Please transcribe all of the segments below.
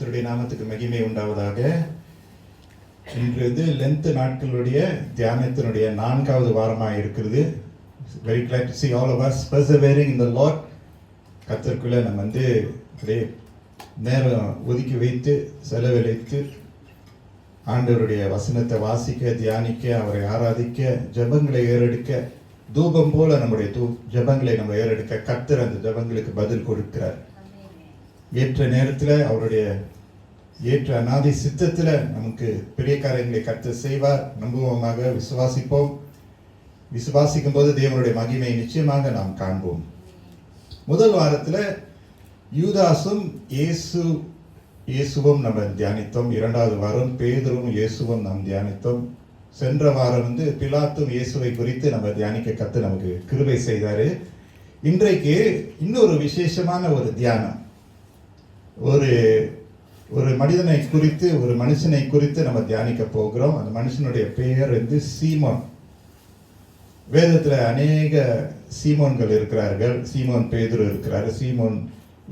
கர்த்தருடைய நாமத்துக்கு மகிமை உண்டாவதாக. இன்று லென்த் நாட்களுடைய தியானத்தினுடைய 4வது வாரமாக இருக்கிறது. Very glad to see all of us persevering in the Lord. கர்த்தருக்குள்ள நம்ம அப்படியே நேரம் ஒதுக்கி வைத்து செலவழித்து ஆண்டவருடைய வசனத்தை வாசிக்க, தியானிக்க, அவரை ஆராதிக்க, ஜெபங்களை ஏறெடுக்க, தூபம் போல நம்முடைய ஜெபங்களை நம்ம ஏறெடுக்க கர்த்தர் அந்த ஜெபங்களுக்கு பதில் கொடுக்கிறார். ஏற்ற நேரத்தில் அவருடைய ஏற்ற அநாதி சித்தத்தில் நமக்கு பெரிய காரியங்களை கர்த்தர் செய்வார். நம்புவோமாக விசுவாசிப்போம். விசுவாசிக்கும் போது தேவனுடைய மகிமையை நிச்சயமாக நாம் காண்போம். முதல் வாரத்தில் யூதாசும் இயேசுவும் நம்ம தியானித்தோம். 2வது வாரம் பேதுருவும் இயேசுவும் நாம் தியானித்தோம். சென்ற வாரம் பிலாத்தும் இயேசுவை குறித்து நம்ம தியானிக்க கத்து நமக்கு கிருபை செய்தாரு. இன்றைக்கு இன்னொரு விசேஷமான ஒரு தியானம். ஒரு மனிதனை குறித்து, ஒரு மனுஷனை குறித்து நம்ம தியானிக்க போகிறோம். அந்த மனுஷனுடைய பெயர் சீமோன். வேதத்தில் அநேக சீமோன்கள் இருக்கிறார்கள். சீமோன் பேதுரு இருக்கிறாரு, சீமோன்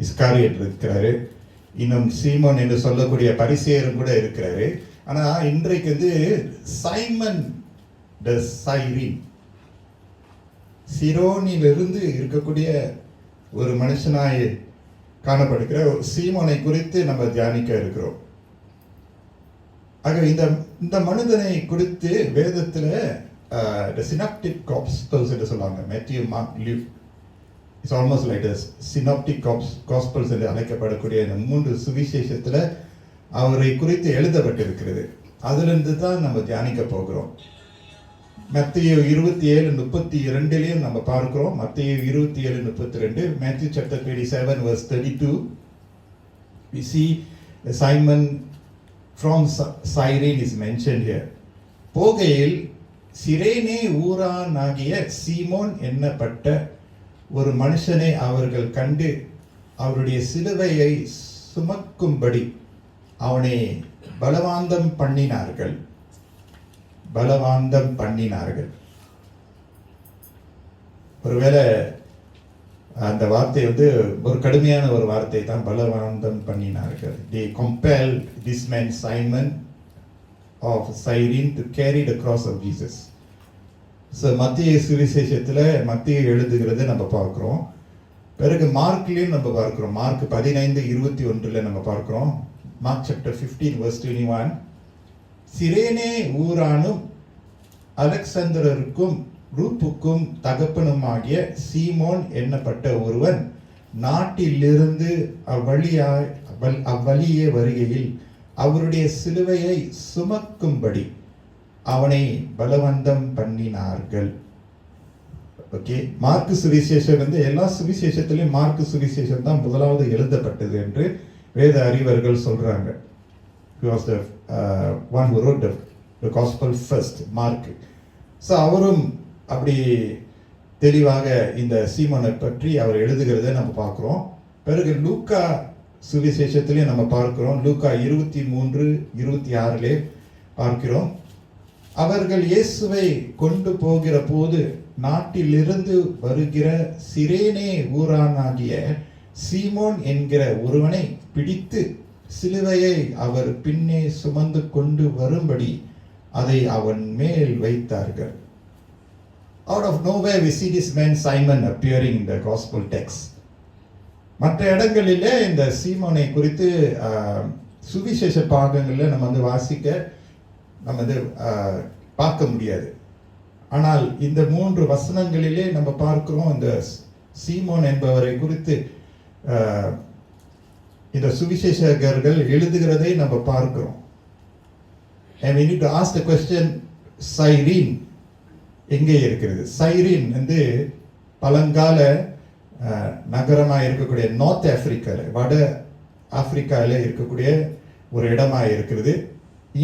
இஸ்காரியட் இருக்கிறாரு, இன்னும் சீமோன் என்று சொல்லக்கூடிய பரிசேயரும் கூட இருக்கிறாரு. ஆனால் இன்றைக்கு சைமன் த சைரீன், சிரோனிலிருந்து இருக்கக்கூடிய ஒரு மனுஷனாய் காணப்படுகிற சீமோனை குறித்து நம்ம தியானிக்க இருக்கிறோம். ஆக இந்த மனிதனை குறித்து வேதத்தில் சினாப்டிக் காஸ்பல்ஸ் என்று சொல்லுவாங்க. Matthew, Mark, Luke. It's almost like synoptic gospels என்று அழைக்கப்படக்கூடிய இந்த 3 சுவிசேஷத்தில் அவரை குறித்து எழுதப்பட்டிருக்கிறது. அதிலிருந்து தான் நம்ம தியானிக்க போகிறோம். மத்தேயு 27:32 நம்ம பார்க்கிறோம். மத்தேயு 27:32, Matthew chapter 27 verse 32. We see Simon from Cyrene is mentioned here. போகையில் சிரேனே ஊரானாகிய சீமோன் என்னப்பட்ட ஒரு மனுஷனை அவர்கள் கண்டு அவருடைய சிலுவையை சுமக்கும்படி அவனை பலவாந்தம் பண்ணினார்கள். ஒருவேளை அந்த வார்த்தை ஒரு கடுமையான ஒரு வார்த்தை தான். பலவாந்தம் பண்ணினார்கள். They compelled this man Simon of Cyrene to carry the cross of Jesus. So மத்திய சுவிசேஷத்தில் மத்திய எழுதுகிறத நம்ம பார்க்குறோம். பிறகு மார்க்லேயும் நம்ம பார்க்குறோம். மார்க் 15:21 நம்ம பார்க்குறோம். Mark chapter 15 verse 21. சிரேனே ஊரானும் அலெக்சாந்தருக்கும் ரூப்புக்கும் தகப்பனுமாகிய சீமோன் என்னப்பட்ட ஒருவன் நாட்டிலிருந்து அவ்வழியே வருகையில் அவருடைய சிலுவையை சுமக்கும்படி அவனை பலவந்தம் பண்ணினார்கள். ஓகே, மார்க்கு சுவிசேஷம் எல்லா சுவிசேஷத்திலையும் மார்க்கு சுவிசேஷம் தான் முதலாவது எழுதப்பட்டது என்று வேத அறிவர்கள் சொல்றாங்க. He was the one who wrote the gospel first, Mark. So அவரும் அப்படி தெளிவாக இந்த சீமோனை பற்றி அவர் எழுதுகிறத நம்ம பார்க்குறோம். பிறகு லூக்கா சுவிசேஷத்திலையும் நம்ம பார்க்கிறோம். லூக்கா 23:26 பார்க்கிறோம். அவர்கள் இயேசுவை கொண்டு போகிற போது நாட்டிலிருந்து வருகிற சிரேனே ஊரானாகிய சீமோன் என்கிற ஒருவனை பிடித்து சிலுவையை அவர் பின்னே சுமந்து கொண்டு வரும்படி அதை அவன் மேல் வைத்தார்கள். Out of nowhere we see this man Simon appearing in the gospel text. மற்ற இடங்களிலே இந்த சீமோனை குறித்து சுவிசேஷ பாகங்களில் நம்ம வாசிக்க நம்ம பார்க்க முடியாது. ஆனால் இந்த 3 வசனங்களிலே நம்ம பார்க்கிறோம் இந்த சீமோன் என்பவரை குறித்து இந்த சுவிசேஷகர்கள் எழுதுகிறதை நம்ம பார்க்கிறோம். And we need to ask the question, சைரீன் எங்கே இருக்கிறது? சைரீன் பழங்கால நகரமாக இருக்கக்கூடிய நார்த் ஆப்பிரிக்காவில், வட ஆப்பிரிக்காவில் இருக்கக்கூடிய ஒரு இடமாக இருக்கிறது.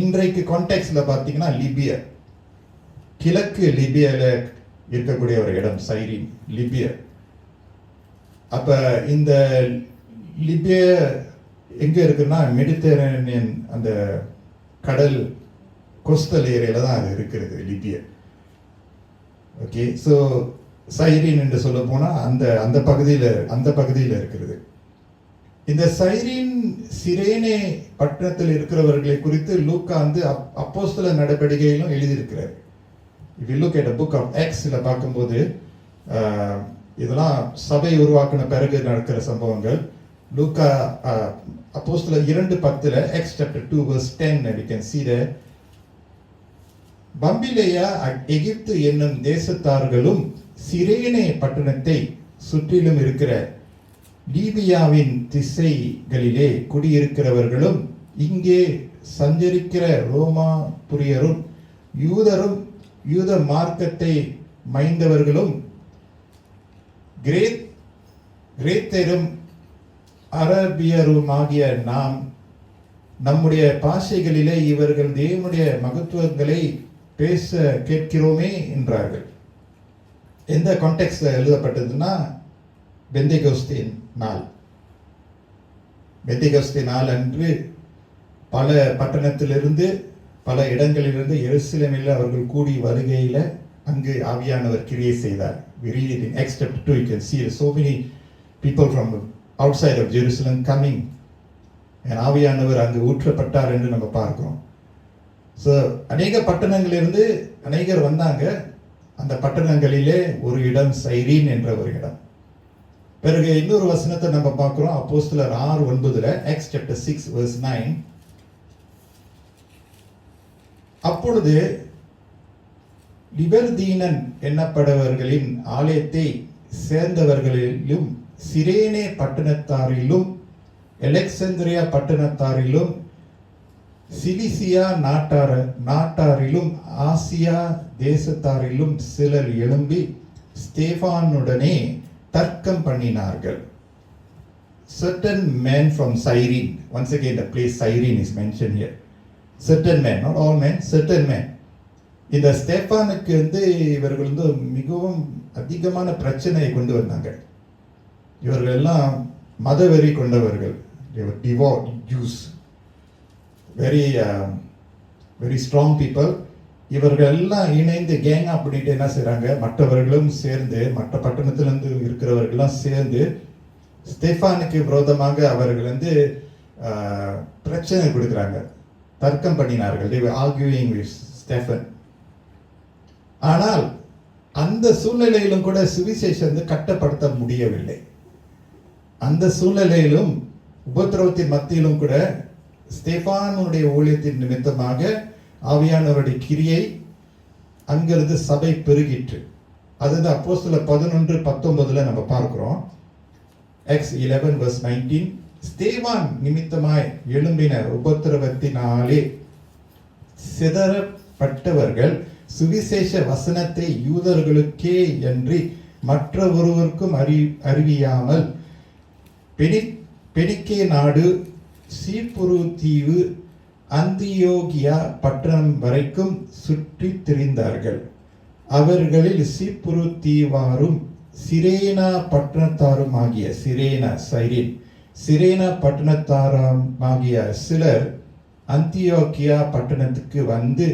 இன்றைக்கு கான்டெக்ஸ்டில் பார்த்தீங்கன்னா லிபியா, கிழக்கு லிபியாவில் இருக்கக்கூடிய ஒரு இடம் சைரீன், லிபியா. அப்போ இந்த லிபியா எங்கே இருக்குன்னா மெடிட்டரேனியன் அந்த கடல் கோஸ்டல் ஏரியாவில் தான் அது இருக்கிறது, லிபியா. ஓகே, ஸோ சைரீன் என்று சொல்ல போனால் அந்த பகுதியில் இருக்கிறது. இந்த சைரீன் சிரேனே பட்டணத்தில் இருக்கிறவர்களை குறித்து லூக்கா வந்து அப்போஸ்தல நடவடிக்கையிலும் எழுதியிருக்கிறார். If you look at the book of Acts பார்க்கும்போது இதெல்லாம் சபை உருவாக்கின பிறகு நடக்கிற சம்பவங்கள். லூக்கா அப்போஸ்தலர் 2:10 Acts chapter 2 verse 10 we can see there. பம்பிலேயா எகிப்து என்னும் தேசத்தார்களும் சிரேனே பட்டணத்தை சுற்றிலும் இருக்கிற லீபியாவின் திசைகளிலே குடியிருக்கிறவர்களும் இங்கே சஞ்சரிக்கிற ரோமா புரியரும் யூதரும் யூத மார்க்கத்தை மைந்தவர்களும் கிரேத்தரும் அரபியருமாகிய நாம் நம்முடைய பாஷைகளிலே இவர்கள் தேவனுடைய மகத்துவங்களை பேச கேட்கிறோமே என்றார்கள். எந்த கான்டெக்ஸ்ட்ல எழுதப்பட்டதுன்னா பெந்தேகோஸ்தே நாள் அன்று பல பட்டணத்திலிருந்து பல இடங்களிலிருந்து எருசலேமில் அவர்கள் கூடி வருகையில் அங்கு ஆவியானவர் கிரியை செய்தார். We read it in Acts chapter 2. You can see so many people from outside of Jerusalem coming. And ஆவியானவர் அங்கு ஊற்றப்பட்டார் என்று நம்ம பார்க்கிறோம். ஸோ அநேக பட்டணங்களிலிருந்து அநேகர் வந்தாங்க. அந்த பட்டணங்களிலே ஒரு இடம் சைரீன் என்ற ஒரு இடம். பிறகு இன்னொரு வசனத்தை நம்ம பார்க்கிறோம். அப்போஸ்தலர் 6:9 Acts chapter 6 verse 9. அப்பொழுது லிபர்தீனன் என்னப்படவர்களின் ஆலயத்தை சேர்ந்தவர்களிலும் சிரேனே பட்டணத்தாரிலும் அலெக்சாந்திரியா பட்டணத்தாரிலும் சிலிசியா நாட்டாரிலும் ஆசியா தேசத்தாரிலும் சிலர் எழும்பி ஸ்தேபானுடனே தர்க்கம் பண்ணினார்கள். Certain men from Cyrene, once again the place Cyrene is mentioned here. Certain men, not all men, certain men. இந்த ஸ்தேபானுக்கு வந்து இவர்கள் வந்து மிகவும் அதிகமான பிரச்சனையை கொண்டு வந்தாங்க. இவர்கள் எல்லாம் மதவெறி கொண்டவர்கள். They were devout Jews, very strong people. இவர்கள் எல்லாம் இணைந்து கேங்கா பண்ணிட்டு என்ன செய்றாங்க, மற்றவர்களும் சேர்ந்து மற்ற பட்டணத்திலிருந்து இருக்கிறவர்கள்லாம் சேர்ந்து ஸ்தேபானுக்கு விரோதமாக அவர்கள் வந்து பிரச்சனை கொடுக்குறாங்க, தர்க்கம் பண்ணினார்கள். They were arguing with Stephen. ஆனால் அந்த சூழ்நிலையிலும் கூட சுவிசேஷம் வந்து கட்டப்படுத்த முடியவில்லை. அந்த சூழ்நிலையிலும் உபத்திரவத்தின் மத்தியிலும் கூட ஸ்தேபானுடைய ஊழியத்தின் நிமித்தமாக ஆவியானவருடைய கிரியை அங்கிருந்து சபை பெருகிற்று. அதுதான் அப்போஸ்தலர் 11:19 நம்ம பார்க்கிறோம். Acts 11 verse 19. ஸ்தேவான் நிமித்தமாய் எழும்பின உபத்திரவத்தினாலே சிதறப்பட்டவர்கள் சுவிசேஷ வசனத்தை யூதர்களுக்கே அன்றி மற்ற ஒருவருக்கும் அறிவியாமல் பெனிக்கே நாடு, சீப்புரு தீவு, அந்தியோகியா பட்டணம் வரைக்கும் சுற்றி திரிந்தார்கள். அவர்களில் சீப்புரு தீவாரும் சிரேனா பட்டணத்தாருமாகிய சிரேனா பட்டணத்தாருமாகிய சிலர் அந்தியோகியா பட்டணத்துக்கு வந்து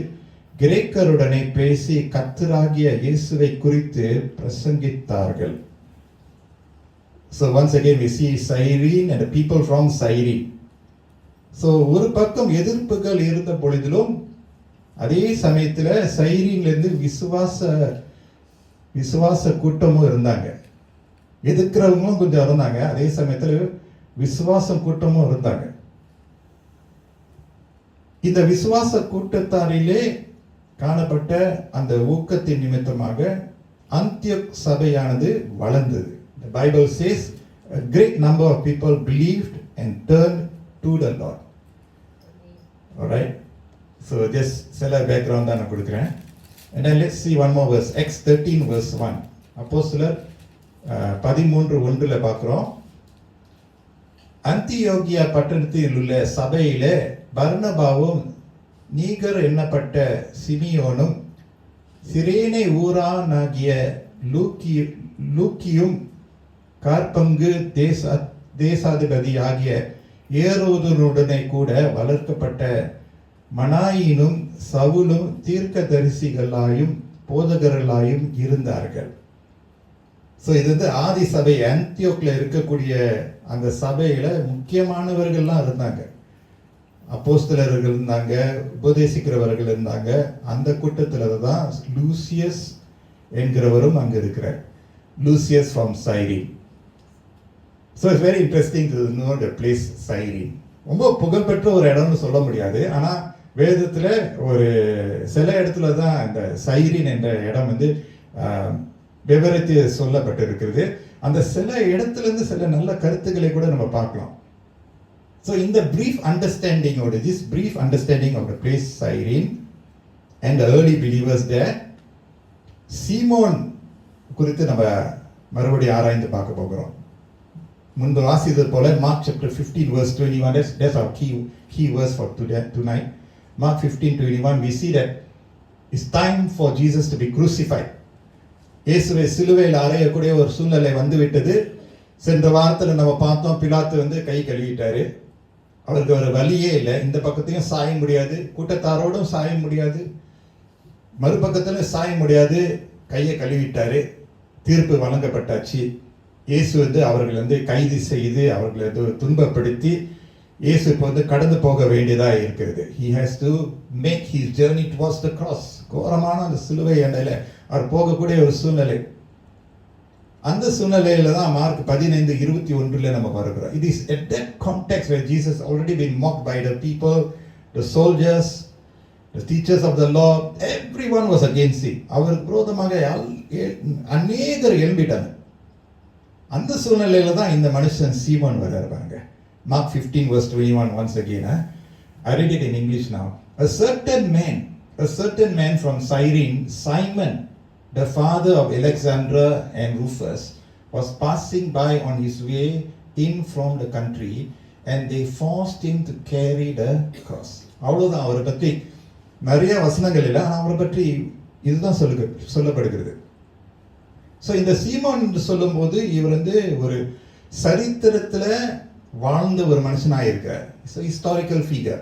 கிரேக்கருடனே பேசி கர்த்தராகிய இயேசுவை குறித்து பிரசங்கித்தார்கள். So once again we see Cyrene and the people from Cyrene. So ஒரு பக்கம் எதிர்ப்புகள் இருந்த பொழுதிலும் அதே சமயத்தில் சைரீன்லேருந்து விசுவாச கூட்டமும் இருந்தாங்க. எதிர்க்கிறவங்களும் கொஞ்சம் இருந்தாங்க, அதே சமயத்தில் விசுவாச கூட்டமும் இருந்தாங்க. இந்த விசுவாச கூட்டத்தாரிலே காணப்பட்ட அந்த ஊக்கத்தின் நிமித்தமாக அந்தியோக் சபையானது வளர்ந்தது. The Bible says a great number of people believed and turned to the Lord. Alright, so just சில பேக்ரவுண்ட் தான் நான் கொடுக்குறேன். And then let's see one more verse. Acts 13 verse 1. அப்போஸ்தலர் 13:1 பார்க்கிறோம். அந்தியோகியா பட்டணத்தில் உள்ள சபையிலே பர்னபாவும் நீகர் என்னப்பட்ட சிமியோனும் சிரேனே ஊரானாகிய லூக்கியும் கார்பங்கு தேசாதிபதி ஆகிய ஏரோதனுடனே கூட வளர்க்கப்பட்ட மனாயினும் சவுலும் தீர்க்கதரிசிகளாயும் போதகர்களாயும் இருந்தார்கள். ஸோ இது வந்து ஆதி சபை ஆந்தியோக்ல இருக்கக்கூடிய அந்த சபையில முக்கியமானவர்கள்லாம் இருந்தாங்க. அப்போஸ்தலர்கள் இருந்தாங்க, உபதேசிக்கிறவர்கள் இருந்தாங்க. அந்த கூட்டத்தில் தான் லூசியஸ் என்கிறவரும் அங்க இருக்கிறார். Lucius from Cyrene. So it's very interesting to know the place Cyrene. ரொம்ப புகழ்பெற்ற ஒரு இடம்னு சொல்ல முடியாது, ஆனால் வேதத்தில் ஒரு சில இடத்துல தான் அந்த சைரீன் என்ற இடம் வந்து விவரித்து சொல்லப்பட்டிருக்கிறது. அந்த சில இடத்துலேருந்து சில நல்ல கருத்துக்களை கூட நம்ம பார்க்கலாம். So in the brief understanding of this brief understanding of the place Cyrene and the early believers there, சீமோன் குறித்து நம்ம மறுபடியும் ஆராய்ந்து பார்க்க போகிறோம். முன்பு வாசித்தது போல Mark chapter 15 verse 21, that's our key verse for tonight. Mark 15:21, we see that it's time for Jesus to be crucified. இயேசுவை சிலுவையில் அறையக்கூடிய ஒரு சூழ்நிலை வந்து விட்டது. சென்ற வாரத்தில் நம்ம பார்த்தோம், பிலாத்து வந்து கை கழுவிட்டாரு. அவருக்கு ஒரு வழியே இல்லை. இந்த பக்கத்தையும் சாய முடியாது, கூட்டத்தாரோடும் சாய முடியாது, மறுபக்கத்திலும் சாய முடியாது. கையை கழுவிட்டாரு. தீர்ப்பு வழங்கப்பட்டாச்சு. இயேசு வந்து அவர்கள் வந்து கைது செய்து அவர்களை வந்து துன்பப்படுத்தி இயேசு இப்போ வந்து கடந்து போக வேண்டியதாக இருக்கிறது. He has to make his journey towards the cross. கோரமான அந்த சிலுவை எண்டையில் அவர் போகக்கூடிய ஒரு சூழ்நிலை. அந்த சூழ்நிலையில தான் மார்க் 15:21 நம்ம பார்க்கிறோம். It is at that context where Jesus already been mocked by the people, the soldiers, the teachers of the law. Everyone was against him. அவருக்கு விரோதமாக அநேகர் எழும்பிட்டாங்க. அந்த சூழ்நிலையில தான் இந்த மனுஷன் சீமோன் வர்றாங்க. Mark 15 verse 21 once again. I read it in English now. A certain man from Cyrene, Simon, the father of Alexander and Rufus, was passing by on his way in from the country, and they forced him to carry the cross. அவ்வளவுதான். அவரை பற்றி நிறைய வசனங்கள் இல்லை, ஆனால் அவரை பற்றி இதுதான் சொல்லப்படுகிறது. ஸோ இந்த சீமோன் என்று சொல்லும்போது இவர் வந்து ஒரு சரித்திரத்தில் வாழ்ந்த ஒரு மனுஷனாக இருக்கார். Historical figure.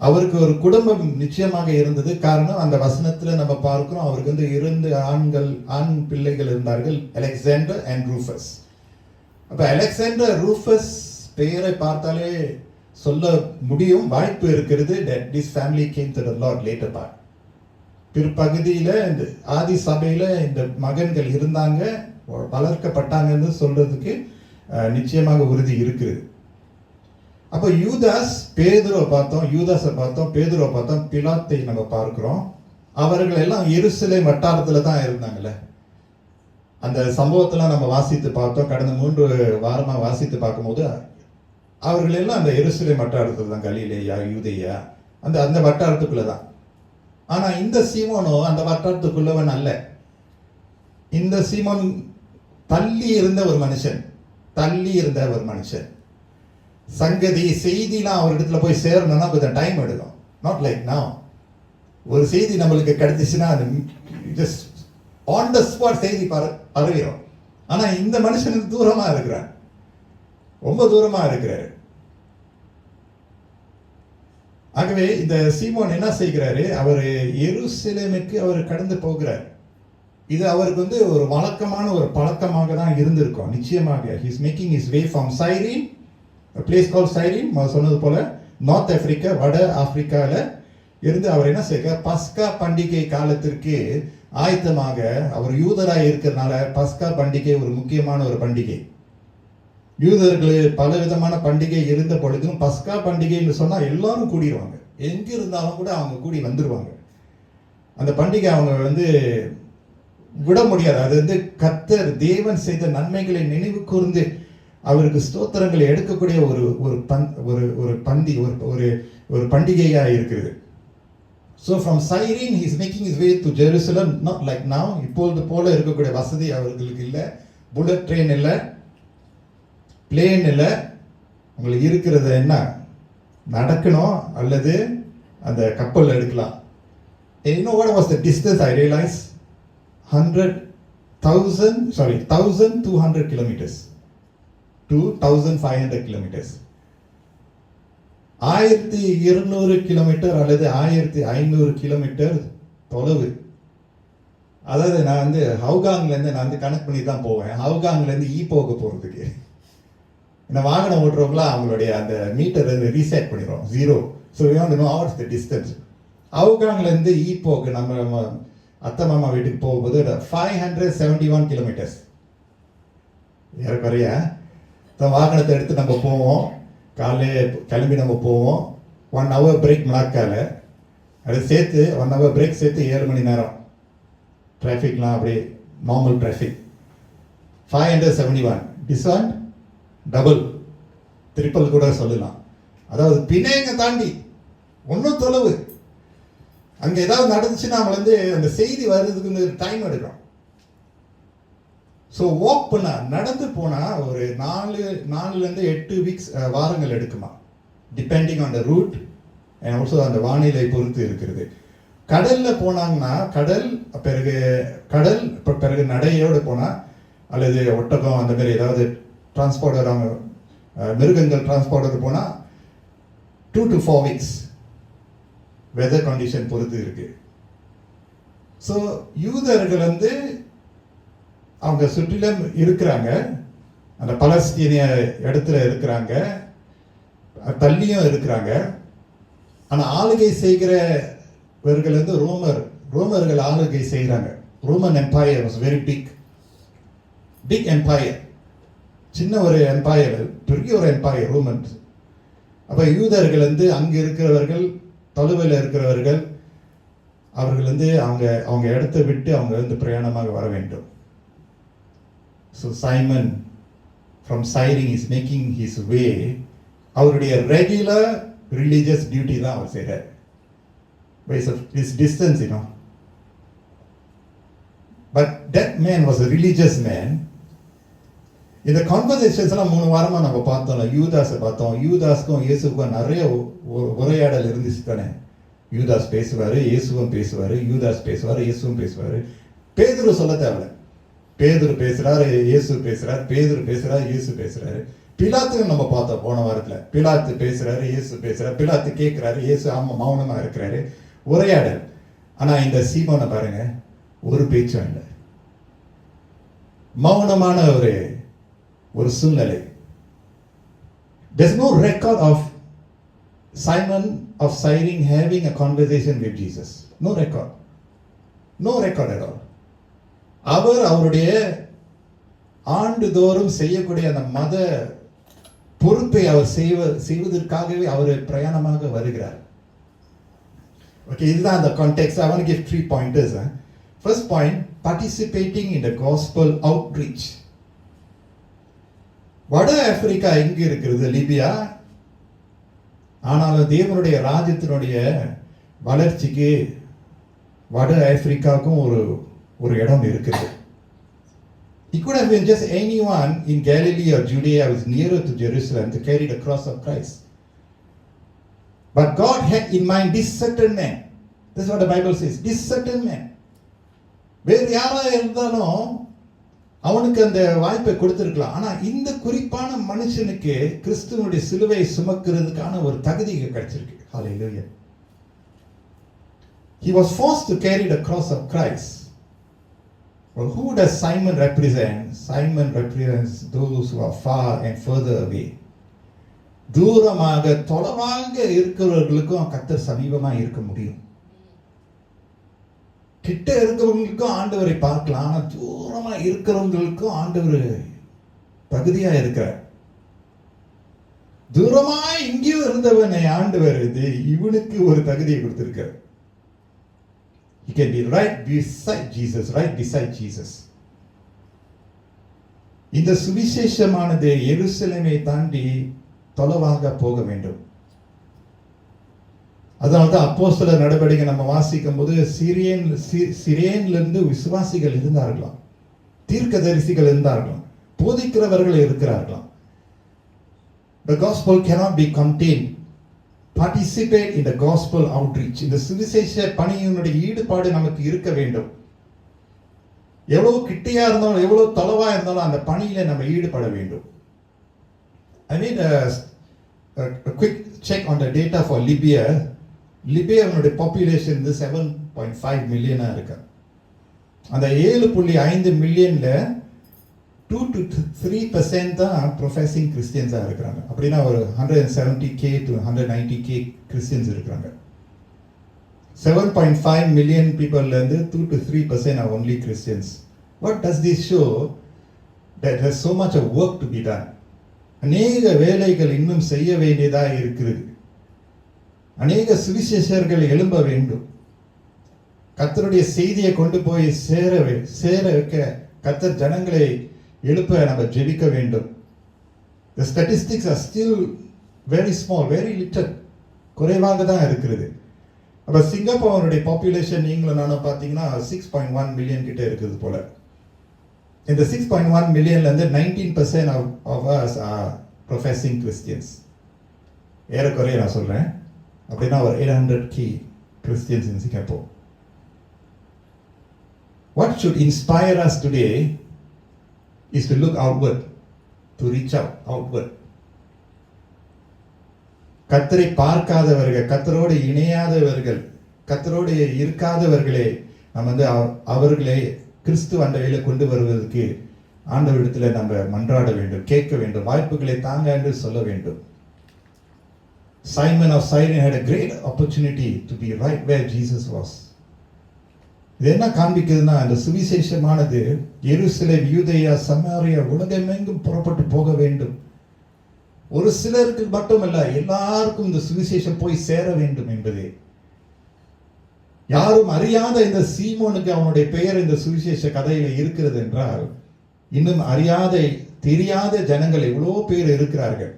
அவருக்கு ஒரு குடும்பம் நிச்சயமாக இருந்தது. காரணம் அந்த வசனத்தில் நம்ம பார்க்கிறோம், அவருக்கு வந்து 2 ஆண் பிள்ளைகள் இருந்தார்கள், அலெக்சாண்டர் அண்ட் ரூஃபஸ். அப்போ அலெக்சாண்டர் ரூஃபஸ் பெயரை பார்த்தாலே சொல்ல முடியும், வாய்ப்பு இருக்கிறது that this family came to the Lord later part. பிற்பகுதியில் இந்த ஆதி சபையில் இந்த மகன்கள் இருந்தாங்க, வளர்க்கப்பட்டாங்கன்னு சொல்றதுக்கு நிச்சயமாக உறுதி இருக்குது. அப்போ யூதாஸ் பேதுருவை பார்த்தோம், பேதுருவை பார்த்தோம், பிலாத்தை நம்ம பார்க்கிறோம். அவர்கள் எல்லாம் எருசலேம் வட்டாரத்தில் தான் இருந்தாங்கல்ல. அந்த சம்பவத்தெல்லாம் நம்ம வாசித்து பார்த்தோம். கடந்த 3 வாரமாக வாசித்து பார்க்கும்போது அவர்கள் எல்லாம் அந்த எருசலேம் வட்டாரத்தில் தான், கலிலேயா, யூதேயா, அந்த வட்டாரத்துக்குள்ள தான். ஆனால் இந்த சீமோனோ அந்த வட்டாரத்துக்குள்ளவன் அல்ல. இந்த சீமோன் தள்ளி இருந்த ஒரு மனுஷன். சங்கதி செய்திலாம் அவர் இடத்துல போய் சேரணும்னா கொஞ்சம் டைம் எடுக்கும். Not like now. ஒரு செய்தி நம்மளுக்கு கிடைச்சிச்சுன்னா அது ஜஸ்ட் ஆன் த ஸ்பாட் செய்தி பரவிடும். ஆனால் இந்த மனுஷனுக்கு தூரமாக இருக்கிறார், ரொம்ப தூரமாக இருக்கிறாரு. ஆகவே இந்த சீமோன் என்ன செய்கிறாரு, அவர் எருசலேமுக்கு அவர் கடந்து போகிறார். இது அவருக்கு வந்து ஒரு வழக்கமான ஒரு பழக்கமாக தான் இருந்திருக்கும் நிச்சயமாக. He is making his way from Cyrene, a place called Cyrene, சொன்னது போல நார்த் ஆப்பிரிக்கா, வட ஆப்பிரிக்காவில் இருந்து அவர் என்ன செய்கிறார், பஸ்கா பண்டிகை காலத்திற்கு ஆயத்தமாக. அவர் யூதராக இருக்கிறதுனால பஸ்கா பண்டிகை ஒரு முக்கியமான ஒரு பண்டிகை. யூதர்கள் பல விதமான பண்டிகை இருந்த பொழுதும் பஸ்கா பண்டிகைன்னு சொன்னால் எல்லாரும் கூடிடுவாங்க. எங்க இருந்தாலும் கூட அவங்க கூடி வந்துடுவாங்க. அந்த பண்டிகை அவங்க வந்து விட முடியாது. அது வந்து கர்த்தர் தேவன் செய்த நன்மைகளை நினைவு கூர்ந்து அவருக்கு ஸ்தோத்திரங்களை எடுக்கக்கூடிய ஒரு பண்டிகையா இருக்கிறது. So from Cyrene he is making his way to Jerusalem, not like now. இப்பொழுது போல இருக்கக்கூடிய வசதி அவர்களுக்கு இல்லை. புல்லட் ட்ரெயின் இல்லை, பிளேன் இல்லை. உங்களுக்கு இருக்கிறது என்ன, நடக்கணும் அல்லது அந்த கப்பல் எடுக்கலாம். You know what was the distance I realized? 1,200 kilometers to 1,500 kilometers. 1200 kilometre அல்லது 1500 கிலோமீட்டர் தொலைவு. அதாவது நான் வந்து ஹவுகாங்லேருந்து நான் வந்து கனெக்ட் பண்ணி தான் போவேன். ஹவுகாங்லேருந்து ஈப்போக்கு போகிறதுக்கு இந்த வாகனம் ஓட்டுறவங்களாம் அவங்களுடைய அந்த மீட்டர் ரீசெட் பண்ணிடுறோம் 0. So we want to know what's the distance. ஹவுகாங்லேருந்து ஈப்போக்கு நம்ம அத்தை மாமா வீட்டுக்கு போகும்போது 571 கிலோமீட்டர்ஸ் ஏறக்குறைய வாகனத்தை எடுத்து நம்ம போவோம். காலையில் கிளம்பி நம்ம போவோம். 1 hour பிரேக் மலாக்கால, அது சேர்த்து 1 hour பிரேக் சேர்த்து 7 மணி நேரம் டிராஃபிக்லாம் அப்படியே normal traffic. 571 this one double triple கூட சொல்லலாம். அதாவது பிணைங்க தாண்டி ஒன்றும் தொலைவு. அங்கே ஏதாவது நடந்துச்சுன்னா அவங்க வந்து அந்த செய்தி வர்றதுக்கு டைம் எடுக்கும். ஸோ வாக் பண்ணா நடந்து போனால் ஒரு 4 to 8 வீக்ஸ் வாரங்கள் எடுக்குமா, depending on the route and also அந்த வானிலை பொறுத்து இருக்கிறது. கடலில் போனாங்கன்னா பிறகு நடையோடு போனால் அல்லது ஒட்டகம் அந்த மாதிரி ஏதாவது டிரான்ஸ்போர்ட்டர் அவங்க மிருகங்கள் டிரான்ஸ்போர்ட்டர் போனால் 2 to 4 வீக்ஸ் வெதர் கண்டிஷன் பொறுத்து இருக்கு. ஸோ யூதர்கள் வந்து அவங்க சுற்றிலும் இருக்கிறாங்க, அந்த பலஸ்தீனிய இடத்துல இருக்கிறாங்க, தள்ளியும் இருக்கிறாங்க. ஆனால் ஆளுகை செய்கிறவர்கள் வந்து ரோமர்கள் ஆளுகை செய்கிறாங்க. Roman empire was very big empire. சின்ன ஒரு எம்பையர், பெரிய ஒரு எம்பையர் ரோமன்ஸ். அப்போ யூதர்கள் வந்து அங்கே இருக்கிறவர்கள், தொலைவில் இருக்கிறவர்கள், அவர்கள் வந்து அவங்க இடத்தை விட்டு அவங்க வந்து பிரயாணமாக வர வேண்டும். So Simon from Cyrene is making his way. அவருடைய ரெகுலர் ரிலீஜியஸ் டியூட்டி தான் அவர் செய்கிறார். வைஸ் of this distance you know. But that man was a religious man. இந்த கான்வர்சேஷன்ஸ்லாம் 3 வாரமாக நம்ம பார்த்தோம்ல. யூதாஸை பார்த்தோம். யூதாஸ்க்கும் இயேசுக்கும் நிறைய உரையாடல் இருந்துச்சு தானே. யூதாஸ் பேசுவார், இயேசுவும் பேசுவார், யூதாஸ் பேசுவார், இயேசுவும் பேசுவார். பேதுரு சொல்ல தேவையில்ல. பேதுரு பேசுகிறார், இயேசு பேசுகிறார், பேதுரு பேசுகிறார், இயேசு பேசுகிறாரு. பிலாத்துக்கும் நம்ம பார்த்தோம் போன வாரத்தில். பிலாத்து பேசுகிறாரு, இயேசு பேசுகிறார். பிலாத்து கேட்குறாரு, இயேசு ஆமாம் மௌனமாக இருக்கிறாரு. உரையாடல். ஆனால் இந்த சீமோனை பாருங்க, ஒரு பேச்சும் இல்லை, மௌனமான ஒரு சூழ்நிலை. There's no record of Simon of Cyrene having a conversation with Jesus. No record at all. அவருடைய ஆண்டுதோறும் செய்யக்கூடிய அந்த மத பொறுப்பை அவர் செய்வதற்காகவே அவர் பிரயாணமாக வருகிறார். ஓகே, இதுதான் அந்த context. I want to give 3 pointers. First point, participating in the gospel outreach. வட ஆப்பிரிக்கா எங்கே இருக்கிறது? லிபியா. ஆனாலும் தேவனுடைய ராஜ்யத்தினுடைய வளர்ச்சிக்கு வட ஆப்பிரிக்காவுக்கும் ஒரு இடம் இருக்குது. It could have been just anyone in Galilee or Judea who was nearer to Jerusalem to carry the cross of Christ. But God had in mind this certain man. That's what the Bible says. This certain man. வேறு யாரா இருந்தாலும் அவனுக்கு அந்த வாய்ப்பை கொடுத்திருக்கலாம். ஆனா இந்த குறிப்பான மனுஷனுக்கு கிறிஸ்துவனுடைய சிலுவையை சுமக்கிறதுக்கான ஒரு தகுதி கிடைச்சிருக்கு. Hallelujah. He was forced to carry the cross of Christ. Well, who does Simon represent? Simon represents those who are far and further away. தூரமாக தொலைவாக இருக்கிறவர்களுக்கும் கர்த்தர் சமீபமாக இருக்க முடியும். கிட்ட இருக்கிறவங்களுக்கும் ஆண்டவரை பார்க்கலாம், ஆனால் தூரமா இருக்கிறவங்களுக்கும் ஆண்டவர் தகுதியா இருக்கிறார். தூரமா இங்கேயும் இருந்தவனை ஆண்டவர் இவனுக்கு ஒரு தகுதியை கொடுத்திருக்கார். He can be right beside Jesus. இந்த சுவிசேஷமானது எருசலேமை தாண்டி தொலைவாக போக வேண்டும். அதனால்தான் அப்போஸ்தலர் நடவடிக்கை நம்ம வாசிக்கும் போது சிரேனிலிருந்து விசுவாசிகள் இருந்தார்களாம், தீர்க்கதரிசிகள் இருந்தார்களாம், போதிக்கிறவர்கள் இருக்கிறார்களாம். The gospel cannot be contained. Participate in the gospel outreach. இந்த சுவிசேஷ பணியினுடைய ஈடுபாடு நமக்கு இருக்க வேண்டும். எவ்வளவு கிட்டையா இருந்தாலும் எவ்வளவு தொலைவா இருந்தாலும் அந்த பணியில நம்ம ஈடுபட வேண்டும். I need a quick check on the data for Libya. லிபியாவுடைய பாப்புலேஷன் 7.5 மில்லியனா இருக்கு. அந்த 7.5 மில்லியன்ல 2 to 3% தான் ப்ரொஃபஸிங் கிறிஸ்டியன்ஸாக இருக்கிறாங்க. அப்படின்னா ஒரு 170K to 190K கிறிஸ்டியன்ஸ் இருக்கிறாங்க. 7.5 million பீப்புள்லேருந்து 2 to 3% are only Christians. What does this show? That there's so much of work to be done. அநேக வேலைகள் இன்னும் செய்ய வேண்டியதாக இருக்கிறது. அநேக சுவிசேஷர்கள் எழும்ப வேண்டும். கர்த்தருடைய செய்தியை கொண்டு போய் சேர வைக்க கர்த்தர் ஜனங்களை எழுப்ப நம்ம ஜெபிக்க வேண்டும். The statistics are still very small, very little. குறைவாக தான் இருக்கிறது. அப்போ சிங்கப்பூருடைய பாப்புலேஷன் நீங்களும் நானும் பார்த்தீங்கன்னா 6.1 மில்லியன் கிட்ட இருக்குது போல. இந்த 6.1 மில்லியன்லேருந்து 19% of us are professing Christians. ஏறக்குறைய நான் சொல்கிறேன். அப்படின்னா ஒரு 800K Christians in Singapore. What should inspire us today is to look outward, to reach outward. கர்த்தரை பார்க்காதவர்கள், கர்த்தரோடு இணையாதவர்கள், கர்த்தரோடு இருக்காதவர்களே நம்ம அவர்களை கிறிஸ்துவ அண்டையில கொண்டு வருவதற்கு ஆண்டவரிடத்தில் நம்ம மன்றாட வேண்டும், கேட்க வேண்டும், வாய்ப்புகளை தாங்க என்று சொல்ல வேண்டும். Simon of Cyrene had a great opportunity to be right where Jesus was. இது என்ன காண்பிக்குதுன்னா, அந்த சுவிசேஷமானது எருசலேம், யூதேயா, சமாரியா, உலகமெங்கும் புறப்பட்டு போக வேண்டும். ஒரு சிலருக்கு மட்டுமல்ல, எல்லாருக்கும் இந்த சுவிசேஷம் போய் சேர வேண்டும் என்பதே. யாரும் அறியாத இந்த சீமோனுக்கு அவனுடைய பெயர் இந்த சுவிசேஷ கதையில இருக்கிறது என்றால், இன்னும் தெரியாத ஜனங்கள் எவ்வளோ பேர் இருக்கிறார்கள்.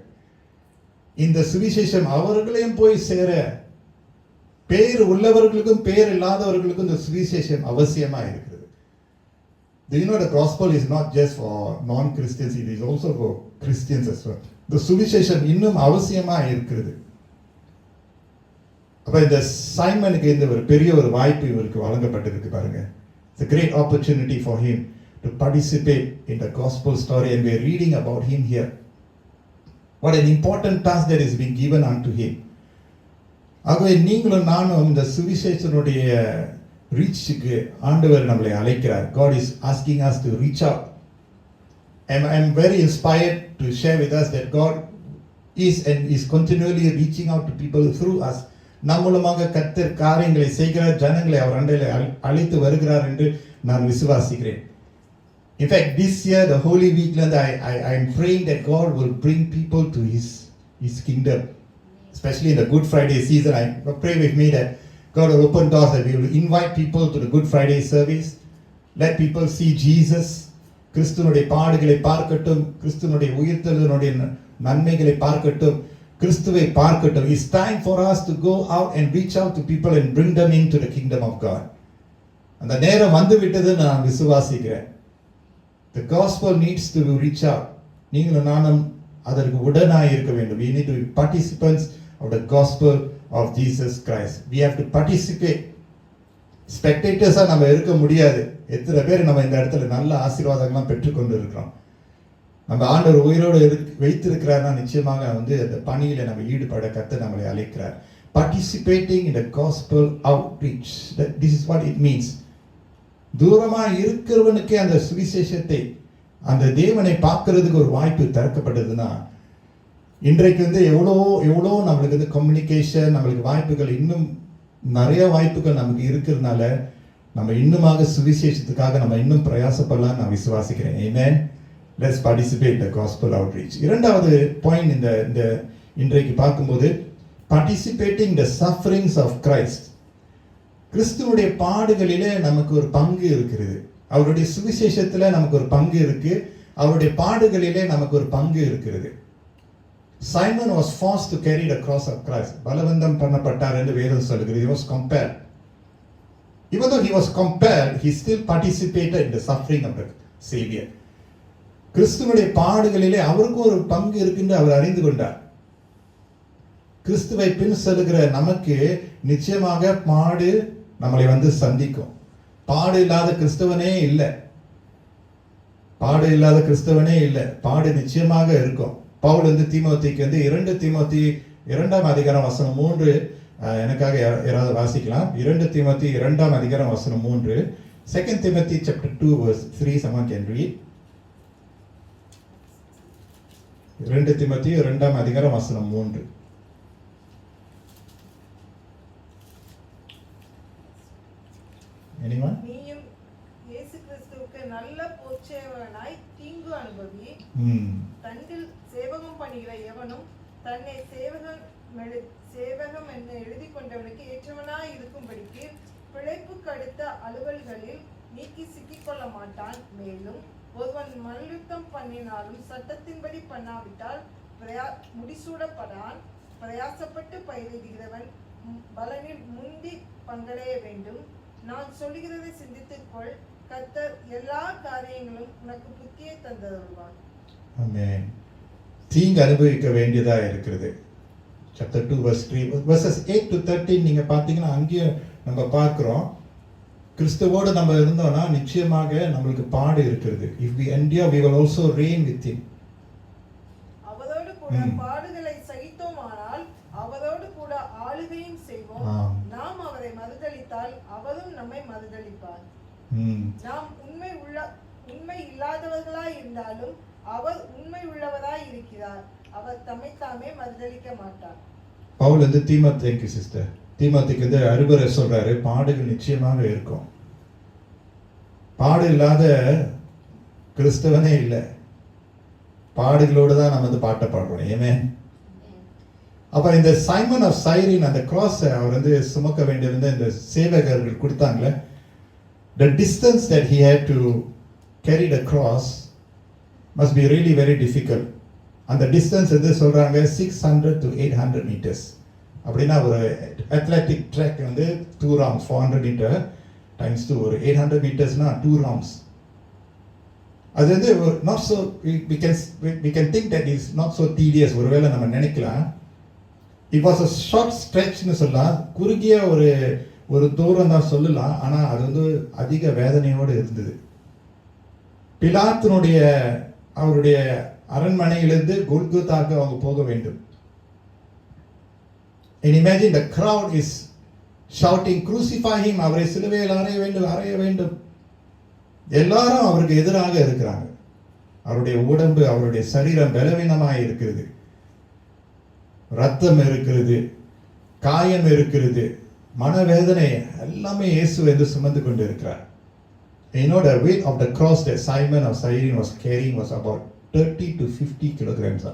இந்த சுவிசேஷம் அவர்களையும் போய் சேர, பேர் உள்ளவர்களுக்கும் பேர் இல்லாதவர்களுக்கும் இந்த சுவிசேஷம் அவசியமா இருக்கிறது. Do you know the gospel is not just for non-Christians, it is also for Christians as well. இந்த சுவிசேஷம் இன்னும் அவசியமா இருக்கிறது. அப்ப இந்த சைமனுக்கு இந்த ஒரு பெரிய ஒரு வாய்ப்பு இவருக்கு வழங்கப்பட்டிருக்கு பாருங்க. It's a great opportunity for him to participate in the gospel story, and we are reading about him here. What an important task that is being given unto him. ஆகவே நீங்களும் நானும் இந்த சுவிசேஷனுடைய ரீச்சுக்கு ஆண்டவர் நம்மளை அழைக்கிறார். God is asking us to reach out. I'm very inspired to share with us that God is continually reaching out to people through us. நம்மூலமாக கர்த்தர் காரியங்களை செய்கிறார், ஜனங்களை அவர் அண்டையில் அழைத்து வருகிறார் என்று நான் விசுவாசிக்கிறேன். In fact, this year, the Holy Week, I'm praying that God will bring people to His kingdom. Especially in the Good Friday season, pray with me that God will open doors, that we will invite people to the Good Friday service. Let people see Jesus. கிறிஸ்துவனுடைய பாடுகளை பார்க்கட்டும், கிறிஸ்துவனுடைய உயிர்த்தெழுதலுடைய நன்மைகளை பார்க்கட்டும், கிறிஸ்துவை பார்க்கட்டும். It's time for us to go out and reach out to people and bring them into the kingdom of God. அந்த நேரம் வந்து விட்டது நான் விசுவாசிக்கிறேன். The gospel needs to reach out. நீங்களும் நானும் அதற்கு உடனாய் இருக்க வேண்டும். We need to be participants of the gospel of Jesus Christ. We have to participate. ஸ்பெக்டேட்டர்ஸா நம்ம இருக்க முடியாது. எத்தனை பேர் நம்ம இந்த இடத்துல நல்ல ஆசீர்வாதங்கள்லாம் பெற்றுக்கொண்டு இருக்கிறோம். நம்ம ஆண்டவர் உயிரோடு வைத்திருக்கிறார்னா நிச்சயமாக அந்த பணியில நம்ம ஈடுபட கர்த்தர் நம்மளை அழைக்கிறார். Participating in the gospel outreach. This is what it means. தூரமா இருக்கிறவனுக்கே அந்த சுவிசேஷத்தை, அந்த தேவனை பார்க்கறதுக்கு ஒரு வாய்ப்பு திறக்கப்பட்டதுன்னா, இன்றைக்கு எவ்வளோ நம்மளுக்கு கம்யூனிகேஷன், நம்மளுக்கு வாய்ப்புகள், இன்னும் நிறைய வாய்ப்புகள் நமக்கு இருக்கிறதுனால நம்ம இன்னுமாக சுவிசேஷத்துக்காக நம்ம இன்னும் பிரயாசப்படலாம் நான் விசுவாசிக்கிறேன். Amen. Let's participate in the gospel outreach. இரண்டாவது பாயிண்ட் இந்த இன்றைக்கு பார்க்கும்போது, participating the sufferings of Christ. கிறிஸ்துவுடைய பாடுகளிலே நமக்கு ஒரு பங்கு இருக்கிறது. அவருடைய சுவிசேஷத்துல நமக்கு ஒரு பங்கு இருக்கு, அவருடைய பாடுகளிலே நமக்கு ஒரு பங்கு இருக்கிறது. Simon was forced to carry the cross of Christ. பலவந்தம் பண்ணப்பட்டார் என்று வேதம் சொல்கிறது. He was compelled. Even though he was compelled, he still participated in the suffering of the Savior. கிறிஸ்துவுடைய பாடுகளிலே அவருக்கும் ஒரு பங்கு இருக்குன்னு அவர் அறிந்து கொண்டார். கிறிஸ்துவை பின் செல்கிற நமக்கு நிச்சயமாக பாடு நம்மளை சந்திக்கும். பாடு இல்லாத கிறிஸ்தவனே இல்லை. பாடு நிச்சயமாக இருக்கும். பவுல் தீமோத்தேயுக்கு 2 தீமோத்தி 2ஆம் அதிகாரம் வசனம் 3, எனக்காக யாராவது வாசிக்கலாம். 2 தீமோத்தி 2ஆம் அதிகாரம் வசனம் 3. 2 Timothy chapter 2 verse 3, someone can read. 2 Timothy 2ஆம் அதிகாரம் வசனம் 3. Anyone? நீயும் இயேசு கிறிஸ்துவுக்கு நல்ல போச்சேவனாய் தீங்கு அனுபவி. தன்னில் சேவகம் பண்ணுகிற எவனும் தன்னை சேவகம் என்று எழுதி கொண்டவனுக்கு ஏற்றவனாய் இருக்கும்படிக்கு பிழைப்புக்கு அடுத்த அலுவல்களில் நீக்கி சிக்கிக்கொள்ள மாட்டான். மேலும் ஒருவன் மல்யுத்தம் பண்ணினாலும் சட்டத்தின்படி பண்ணாவிட்டால் முடிசூடப்படான். பிரயாசப்பட்டு பயிரிடுகிறவன் பலனில் முந்தி பங்கடைய வேண்டும். நான் சொல்லுகிறதை சிந்தித்துக்கொள். கர்த்தர் எல்லா காரியங்களும் உனக்கு புத்தியை தந்தருள்வார். ஆமென். தீங்கு அனுபவிக்க வேண்டியதா இருக்கிறது. chapter 2 verse 3 verses 8 to 13 நீங்க பாத்தீங்கன்னா அங்கேயே நம்ம பார்க்கிறோம். கிறிஸ்துவோடு நம்ம இருந்தோம்னா நிச்சயமாக நம்மளுக்கு பாடு இருக்கிறது. if we endure we will also reign with him. அவரோடு கூட பாடுகளை சகித்தோமானால் அவரோடு கூட ஆளுகையும் செய்வோம். நாம் அவரை மறுதலித்தால் அவரும் நம்மை மறுதலிப்பார். நாம் உண்மை இல்லாதவர்களாய் இருந்தாலும் அவர் உண்மை உள்ளவராய் இருக்கிறார். அவர் தம்மை தாமே மறுதலிக்க மாட்டார். பவுல் வந்து தீமோத்தேயுக்கு சிஸ்டர் தீமோத்தேயுக்கு வந்து அறிவுரை சொல்றாரு, பாடுகள் நிச்சயமாக இருக்கும். பாடு இல்லாத கிறிஸ்தவனே இல்லை. பாடுகளோடு தான் நம்ம வந்து பாட்டை பாடுறோம். ஆமென். அப்ப இந்த சைமன் ஆஃப் சைரின் அந்த கிராஸ் அவர் வந்து சுமக்க வேண்டியிருந்த இந்த சேவகர்கள் கொடுத்தாங்களே, the distance that he had to carry the cross must be really very difficult. அந்த டிஸ்டன்ஸ் வந்து சொல்றாங்க 600 to 800 meters. அப்படின்னா ஒரு அத்லெட்டிக் ட்ராக் வந்து 2 rounds 400 meter times 2 ஒரு 800 metersனா 2 rounds. அது வந்து not so we can think that is not so tedious. ஒருவேளை நம்ம நினைக்கலாம் it was a short stretch னு சொல்லலாம், குறுகிய ஒரு தூரம் தான் சொல்லலாம். ஆனா அது வந்து அதிக வேதனையோடு இருந்தது. பிலாத்தினுடைய அவருடைய அரண்மனையிலிருந்து கொல்கத்தாக்கு அவங்க போக வேண்டும். And imagine the crowd is shouting, crucify him, அவரை சிலுவையில் அறைய வேண்டும் அறைய வேண்டும். எல்லாரும் அவருக்கு எதிராக இருக்கிறாங்க. அவருடைய உடம்பு அவருடைய சரீரம் பலவீனமாக இருக்கிறது, ரத்தம் இருக்கிறது, காயம் இருக்கிறது, மனவேதனை எல்லாமே இயேசு வந்து சுமந்து கொண்டு இருக்கிறார். You know the weight of the cross that Simon of Cyrene was carrying was about 30 to 50 kilograms.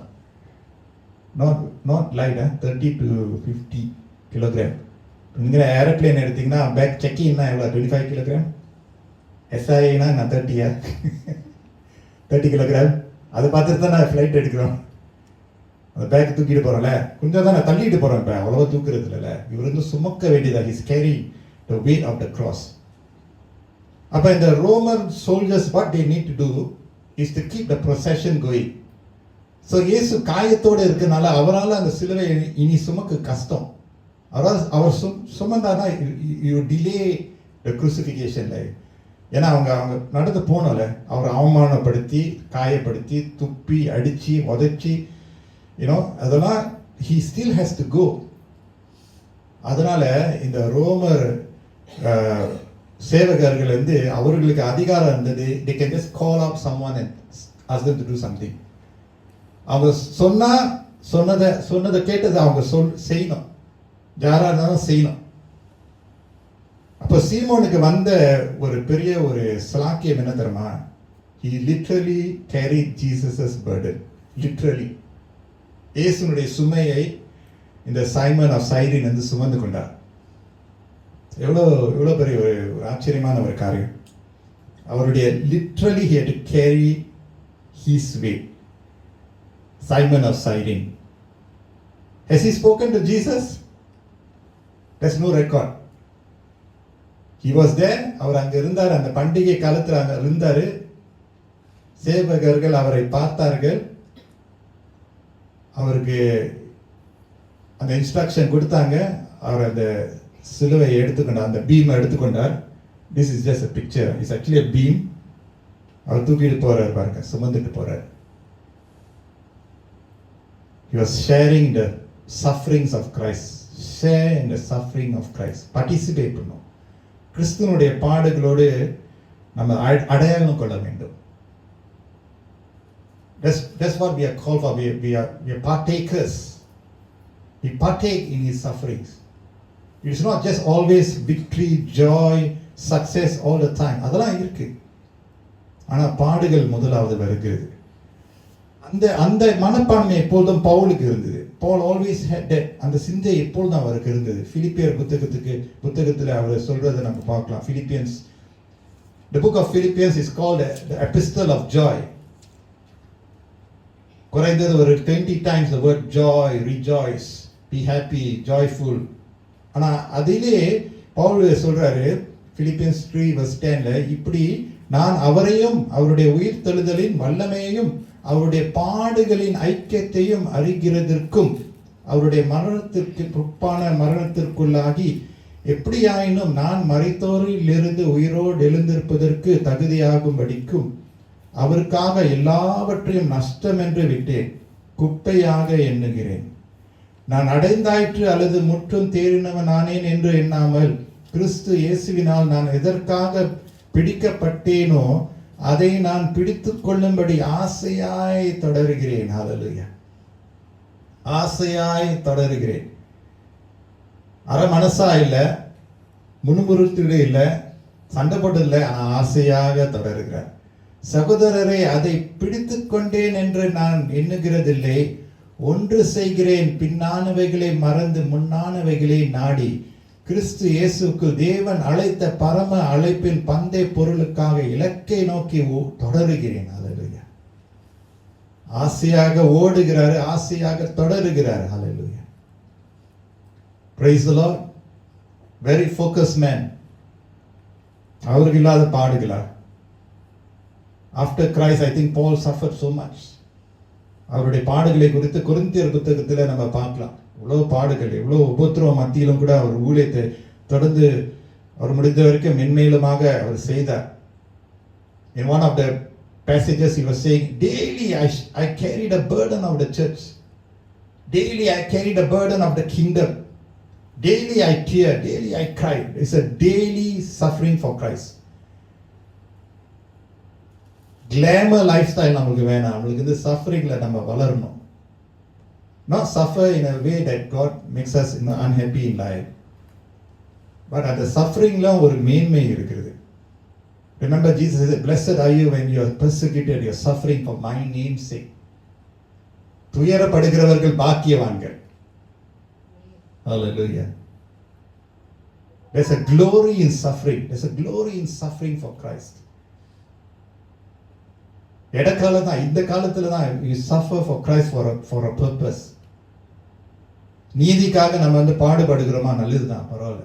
Not light, 30 to 50 kilogram. நீங்க ஏரோப்ளேன் எடுத்தீங்கன்னா பேக் செக்கிங்னா எவ்வளவு 25 கிலோகிராம், எஸ்ஐனா நான் 30 கிலோகிராம். அதை பார்த்துட்டு தான் நான் ஃப்ளைட் எடுக்கிறோம். அந்த பேக் தூக்கிட்டு போறோம்ல, கொஞ்சம் தான் நான் தள்ளிட்டு போறேன். இப்போ அவ்வளவா தூக்குறது இல்லைல்ல. இவர் வந்து சுமக்க வேண்டியதா, his carry the weight of the cross. அப்ப இந்த Roman soldiers what they need to do is to keep the procession going. So இயேசு காயத்தோடு இருக்கனால அவரால் அந்த சிலுவை இனி சுமக்க கஷ்டம். அவர் சுமந்தானா you delay the crucifixion life. ஏன்னா அவங்க நடந்து போனோம்ல, அவரை அவமானப்படுத்தி காயப்படுத்தி துப்பி அடிச்சு உதைச்சி அதெல்லாம் he still has to go. அதனால இந்த ரோமர் சேவகர்கள் வந்து அவர்களுக்கு அதிகாரம் இருந்தது. they can just call up someone and ask them to do something. அவங்க சொன்னதை கேட்டது அவங்க செய்யணும், யாரா இருந்தாலும் செய்யணும். அப்ப சீமோனுக்கு வந்த ஒரு பெரிய ஒரு சலாக்கியம் என்ன தெரியுமா? he literally carried Jesus's burden. literally இயேசுனுடைய சுமையை இந்த சைமன் ஆஃப் சைரின் வந்து சுமந்து கொண்டார். எவ்வளோ பெரிய ஒரு ஆச்சரியமான ஒரு காரியம். அவருடைய literally he had to carry his weight. Simon of Cyrene, has he spoken to Jesus? There's no record. He was there. அவர் அங்க இருந்தார், அந்த பண்டிகை காலத்தில் அங்க இருந்தாரு. சேவகர்கள் அவரை பார்த்தார்கள், அவருக்கு அந்த இன்ஸ்ட்ரக்ஷன் கொடுத்தாங்க. அவர் அந்த சிலுவை எடுத்துக்கொண்டார், அந்த பீம் எடுத்துக்கொண்டார். This is just a picture, it's actually a beam. அவர் தூக்கிட்டு போறார் பாருங்க, சுமந்துட்டு போறார். He was sharing the sufferings of Christ. Share in the suffering of Christ. Participate பண்ணும். கிறிஸ்துவனுடைய பாடுகளோடு நம்ம அடையாளம் கொள்ள வேண்டும். That's what we are called for. We are partakers. We partake in his sufferings. It's not just always victory, joy, success all the time. அதெல்லாம் இருக்கு. ஆனா பாடுகள் முதலாவது வருகிறது. அந்த மனப்பான்மை எப்பொழுதும் பவுலுக்கு இருந்தது. Paul always had that. அந்த சிந்தை எப்பொழுதும் அவருக்கு இருந்தது. பிலிப்பியர் புத்தகத்தில் அவர் சொல்றதை நம்ம பார்க்கலாம். Philippians, the book of Philippians is called the epistle of joy. குறைந்தது ஒரு 20 times the word joy, rejoice, be happy, joyful. ஆனா அதிலே பவுல் சொல்றாரு Philippians 3 verse 10ல, இப்படி நான் அவரையும் அவருடைய உயிர்த்தெழுதலின் வல்லமையையும் அவருடைய பாடுகளின் ஐக்கியத்தையும் அறிகிறதற்கும் அவருடைய மரணத்திற்கு பிற்பான மரணத்திற்குள்ளாகி எப்படியாயினும் நான் மரித்தோரிலிருந்து உயிரோடு எழுந்திருப்பதற்கு தகுதியாகும்படிக்கும் அவருக்காக எல்லாவற்றையும் நஷ்டம் என்று விட்டேன், குப்பையாக எண்ணுகிறேன். நான் அடைந்தாயிற்று அல்லது முற்றும் தேறினவன் ஆனேன் என்று எண்ணாமல் கிறிஸ்து இயேசுவினால் நான் எதற்காக பிடிக்கப்பட்டேனோ அதை நான் பிடித்துக் கொள்ளும்படி ஆசையாய் தொடருகிறேன். ஹல்லேலூயா. ஆசையாய் தொடருகிறேன். அரை மனசா இல்ல, முணுமுறுத்துட இல்ல, சண்டை போட்டு இல்லை, ஆனால் ஆசையாக தொடருகிறார். சகோதரரை, அதை பிடித்துக் கொண்டேன் என்று நான் எண்ணுகிறதில்லை. ஒன்று செய்கிறேன், பின்னானவைகளை மறந்து முன்னானவைகளை நாடி கிறிஸ்து இயேசுக்கு தேவன் அழைத்த பரம அழைப்பின் பந்தய பொருளுக்காக இலக்கை நோக்கி தொடருகிறேன். ஹல்லேலூயா. ஆசையாக ஓடுகிறார், ஆசையாக தொடருகிறார். ஹல்லேலூயா. Praise the Lord. Very focused man. அவருக்கு இல்லாத பாடுகளா? After Christ, I think Paul suffered so much. அவருடைய பாடுகளை குறித்து கொரிந்தியர் புத்தகத்தில் நம்ம பார்க்கலாம். இவ்வளவு பாடுகள், இவ்வளவு உபத்திரவ மத்தியிலும் கூட அவர் ஊழியத்தை தொடர்ந்து அவர் முடிந்த வரைக்கும் மென்மேலுமாக அவர் செய்தார். In one of the passages he was saying, daily I carried a burden of the church. Daily I carried a burden of the kingdom. Daily I tear, daily I cry. It's a daily suffering for Christ. Glamour lifestyle நமக்கு வேணாம். நம்மளுக்கு இந்த சஃபரிங்ல நம்ம வளரணும். Not suffer in a way that God makes us unhappy in life. But at the suffering-ல ஒரு மேன்மை இருக்கிறது. Remember Jesus said, blessed are you when you are persecuted, you are suffering for my name's sake. துயரப்படுகிறவர்கள் பாக்கியவான்கள். Hallelujah. There's a glory in suffering. There's a glory in suffering for Christ. இடக்காலம் தான், இந்த காலத்துல தான் you suffer for Christ for a purpose. நீதிக்காக நம்ம பாடுபடுகிறோமா? நல்லதுதான், பரவாயில்ல.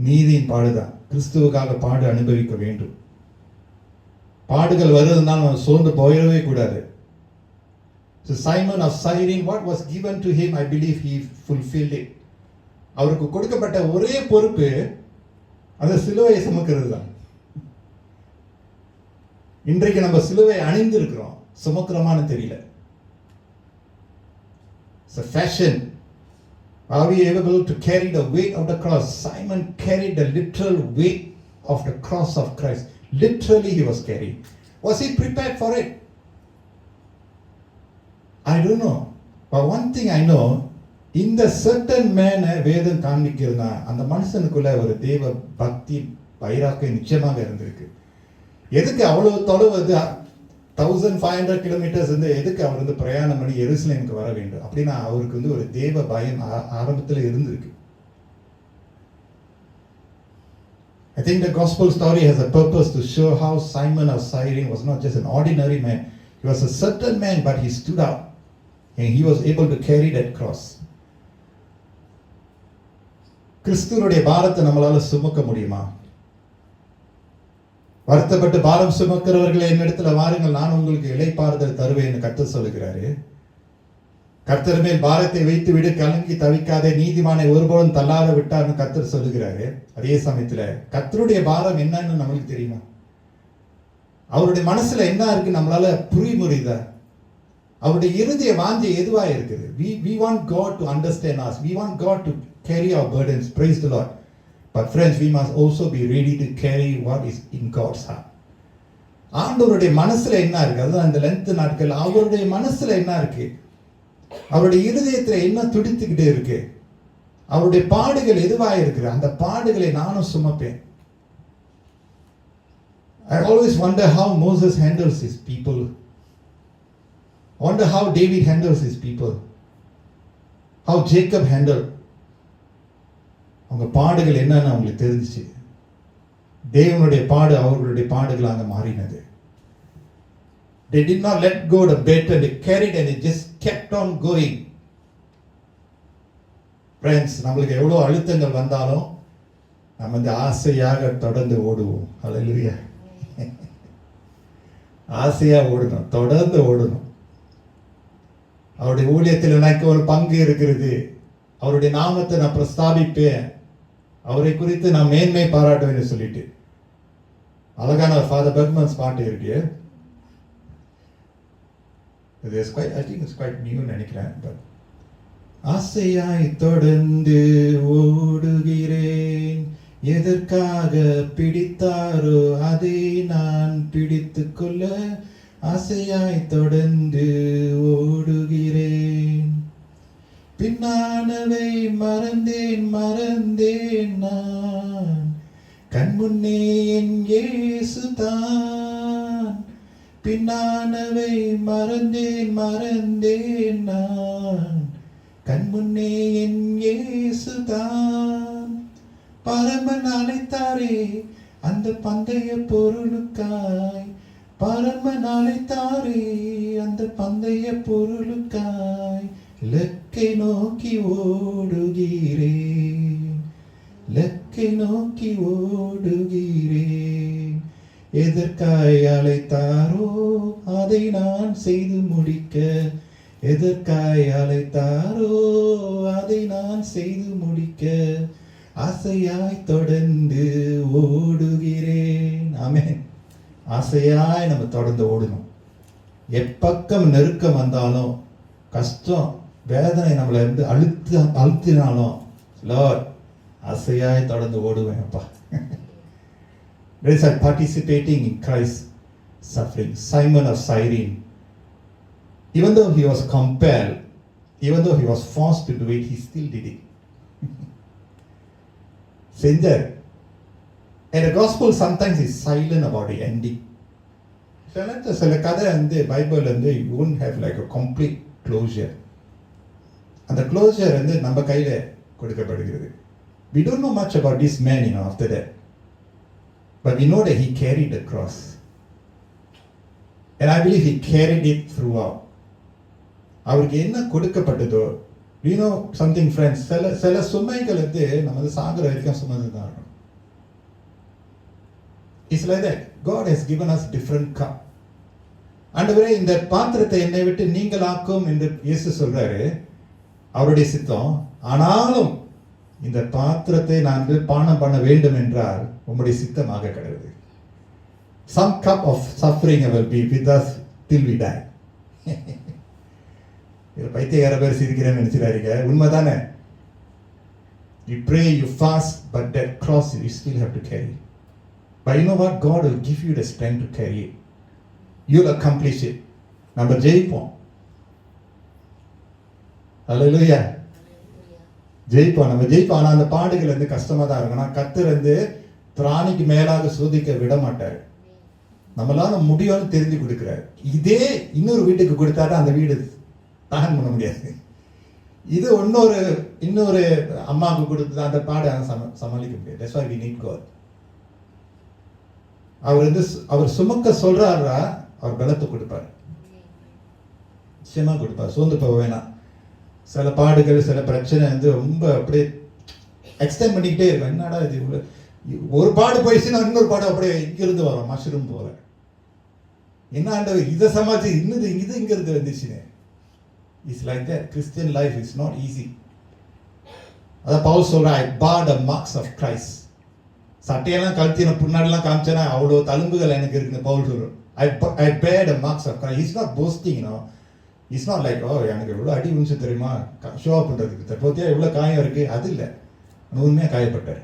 நீதியின் பாடுதான். கிறிஸ்துவுக்காக பாடு அனுபவிக்க வேண்டும். பாடுகள் வருவதுனால் நம்ம சோர்ந்து போயிடவே கூடாது. So Simon of Cyrene, what was given to him, I believe he fulfilled it. அவருக்கு கொடுக்கப்பட்ட ஒரே பொறுப்பு அந்த சிலுவையை சுமக்கிறது தான். இன்றைக்கு நம்ம சிலுவை அணிந்திருக்கிறோம், சுமக்கிறோமான்னு தெரியல. It's a fashion. Are we able to carry the weight of the cross? Simon carried the literal weight of the cross of Christ. Literally he was carrying. Was he prepared for it? I don't know. But one thing I know, in the certain man வேதம் காண்பிக்கிறதுனா அந்த மனுஷனுக்குள்ள ஒரு தேவ பக்தி வைராக்கியம் நிச்சயமாக இருந்திருக்கு. எதுக்கு அவ்வளவு தொலைவு 1500 கிலோமீட்டர்ஸ் எதுக்கு அவர் பிரயாணம் பண்ணி எருசலேமுக்கு வர வேண்டும் அப்படின்னா அவருக்கு ஒரு தேவ பயம் ஆரம்பத்தில் இருந்திருக்கு. I think the gospel story has a purpose to show how Simon of Cyrene was not just an ordinary man. He was a certain man, but he stood out and he was able to carry that cross. கிறிஸ்துவுடைய பாரத்தை நம்மளால சுமக்க முடியுமா? வருத்தப்பட்டு பாரம் சுமக்கிறவர்களை என்னிடத்துல வாருங்கள், நான் உங்களுக்கு இளைப்பாறுதல் தருவேன் கர்த்தர் சொல்லுகிறாரு. கர்த்தர் மேல் பாரத்தை வைத்து விடு, கலங்கி தவிக்காதே, நீதிமானை ஒருபோதும் தள்ளாத விட்டார்னு கர்த்தர் சொல்லுகிறாரு. அதே சமயத்துல கர்த்தருடைய பாரம் என்னன்னு நம்மளுக்கு தெரியுமா? அவருடைய மனசுல என்ன இருக்கு நம்மளால புரியுதா? அவருடைய இறுதிய வாஞ்சை எதுவா இருக்குது? We want God to understand us. We want God to carry our burdens. Praise the Lord. But friends, we must also be ready to carry what is in God's heart. ஆண்டவருடைய மனசுல என்ன இருக்கு? அதுதான் இந்த லென்த் நாட்கள் அவருடைய மனசுல என்ன இருக்கு? அவருடைய இருதயத்துல என்ன துடித்துக்கிட்டே இருக்கு? அவருடைய பாடுகள் எதுவா இருக்கு? அந்த பாடுகளை நானும் சுமப்பேன். I always wonder how Moses handles his people. Wonder how David handles his people. How Jacob handled. அவங்க பாடுகள் என்னன்னு அவங்களுக்கு தெரிஞ்சிச்சு. தேவனுடைய பாடு அவர்களுடைய பாடுகளாக மாறினது. They did not let go the bait and they carried and they just kept on going. Friends, நம்மளுக்கு எவ்வளவு அழுத்தங்கள் வந்தாலும் நம்ம இந்த ஆசையாக தொடர்ந்து ஓடுவோம். ஹல்லேலூயா. ஆசையா ஓடணும், தொடர்ந்து ஓடணும். அவருடைய ஊழியத்தில் எனக்கு ஒரு பங்கு இருக்கிறது. அவருடைய நாமத்தை நான் பிரஸ்தாபிப்பேன். அவரை குறித்து நான் மேன்மை பாராட்டுவேன் சொல்லிட்டு அழகான ஃபாதர் பெர்க்மன்ஸ் பாட்டு இருக்கு. I think it's quite new நினைக்கிறேன். ஆசையாய் தொடர்ந்து ஓடுகிறேன், எதற்காக பிடித்தாரோ அதை நான் பிடித்துக் கொள்ள ஆசையாய் தொடர்ந்து ஓடுகிறேன். பின்னானவை மறந்தேன் நான், கண்முன்னே என் இயேசுதான். பின்னானவை மறந்தேன் நான், கண்முன்னே என் இயேசுதான். பரமன் அழைத்தாரே அந்த பந்தய பொருளுக்காய், பரமன் அழைத்தாரே அந்த பந்தய பொருளுக்காய், லக்கை நோக்கி ஓடுகிறேன், லக்கை நோக்கி ஓடுகிறேன். எதற்காய் அழைத்தாரோ அதை நான் செய்து முடிக்க, எதற்காய் அழைத்தாரோ அதை நான் செய்து முடிக்க ஆசையாய் தொடர்ந்து ஓடுகிறேன். ஆமென். ஆசையாய் நம்ம தொடர்ந்து ஓடணும். எப்பக்கம் நெருக்கம் வந்தாலும், கஷ்டம் வேதனை நம்மளை இருந்து அழுத்தினாலும், லார்ட் ஆசையாய் தொடர்ந்து ஓடுவேன் அப்பா. These are participating in Christ's suffering. Simon of Cyrene, even though he was compelled, even though he was forced to do it, he still did it. செஞ்சார். And the gospel sometimes is silent about the ending. சில கதை வந்து Bible வந்து you won't have like a complete closure. அந்த closure வந்து நம்ம கையில கொடுக்கப்படுகிறது. We don't know much about this man, after that. But we know that he carried the cross. And I believe he carried it throughout. அவருக்கு என்ன கொடுக்கப்பட்டதோ, you know something friends, சில சுமைகள் வந்து நம்ம வந்து சாகர வரைக்கும் சுமந்து தான் இருக்கணும். It's like that. God has given us different cup. ஆண்டவரே இந்த பாத்திரத்தை என்னை விட்டு நீங்களாக்கும் என்று இயேசு சொல்றாரு. அவருடைய சித்தம். ஆனாலும் இந்த பாத்திரத்தை நான் பானம் பண்ண வேண்டும் என்றால் உம்முடைய சித்தமாக கிடையாது. Some cup of suffering will be with us till we die. இது பைத்தியக்கார பேர் சிரிக்கிறேன்னு நினைச்சிடாதீங்க, உண்மைதானே. You pray, you fast, but that cross you still have to carry. But you know what? God will give you the strength to carry it. You'll accomplish it. நம்ம ஜெயிப்போம். ஹல்லேலூயா. ஜெயிப்போம், நம்ம ஜெயிப்போம். ஆனால் அந்த பாடுகள் வந்து கஷ்டமா தான் இருக்கும். ஆனால் கர்த்தர் வந்து திராணிக்கு மேலாக சோதிக்க விட மாட்டார். நம்மளால முடியும்னு தெரிஞ்சு கொடுக்குறாரு. இதே இன்னொரு வீட்டுக்கு கொடுத்தாட்டா அந்த வீடு தாகம் பண்ண முடியாது. இது இன்னொரு அம்மாவுக்கு கொடுத்து அந்த பாடை சமாளிக்க முடியாது. That's why we need God. அவர் சுமக்க சொல்றாரா, அவர் பலத்தை கொடுப்பார், நிச்சயமா கொடுப்பார். சோர்ந்து போக வேணாம். சில பாடுகள் சில பிரச்சனை வந்து ரொம்ப அப்படியே எக்ஸ்டெண்ட் பண்ணிக்கிட்டே இருக்கும். என்னடா இது, ஒரு பாடு போயிடுச்சுன்னா இன்னொரு பாடு அப்படியே இங்கிருந்து வரும், மஷ்ரூம் போல. என்ன ஆண்டவர் இதை சமாளிச்சு இது இங்கிருந்து வந்துச்சுன்னு. It's like that. Christian life is not easy. அதான் பவுல் சொல்ற, I bore the marks of Christ. சட்டையெல்லாம் கழுத்தின பின்னாடிலாம் காமிச்சேன்னா அவ்வளோ தழும்புகள் எனக்கு இருக்குன்னு பவுல் சொல்றோம். I bear the marks of Christ. He's not boasting, He's not like, oh எனக்கு எவ்வளோ அடி விழுந்து தெரியுமா, ஷோ அப் பண்ணுறதுக்கு தற்போதையா எவ்வளோ காயம் இருக்கு, அது இல்லை. உண்மையாக காயப்பட்டார்.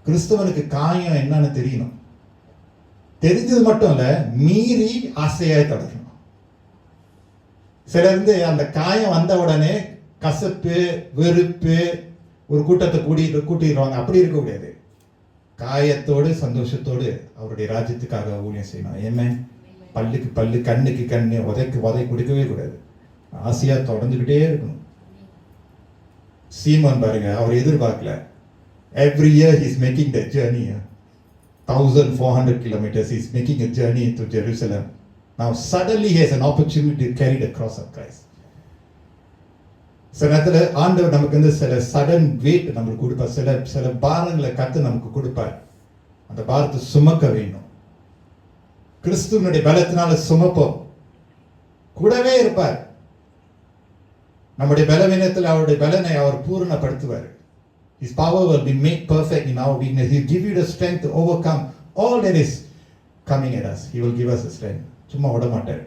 கிறிஸ்தவனுக்கு காயம் என்னன்னு தெரியணும். தெரிஞ்சது மட்டும் இல்ல, மீறி ஆசையாய் தொடக்கணும். சிலர் அந்த காயம் வந்த உடனே கசப்பு, வெறுப்பு, ஒரு கூட்டத்தை கூட்டிடுவாங்க. அப்படி இருக்க முடியாது. காயத்தோடு சந்தோஷத்தோடு அவருடைய ராஜ்யத்துக்காக ஊழியம் செய்யணும். ஏமே, பல்லுக்கு பல்லு, கண்ணுக்கு கண்ணு, உதை கொடுக்கவே கூடாது. ஆசையா தொடர்ந்துகிட்டே இருக்கணும். சீமோன் பாருங்க, அவர் எதிர்பார்க்கல. Every year he is making that journey, 1400 kilometers. He is making a journey to Jerusalem. Now suddenly he has an opportunity to carry the cross of Christ. சில நேரத்தில் ஆண்டவர் நமக்கு சில சடன் வெயிட் நமக்கு கொடுப்பார். சில பாரங்களை கத்து நமக்கு கொடுப்பார். அந்த பாரத்தை சுமக்க வேண்டும். கிறிஸ்துவனுடைய பலத்தினால சுமப்போம். கூடவே இருப்பார். நம்முடைய பலவீனத்தில் அவருடைய பலனை அவர் பூரணப்படுத்துவார். His power will be made perfect in our weakness. He will give you the strength to overcome all that is coming at us. He will give us the strength. சும்மா விட மாட்டார்.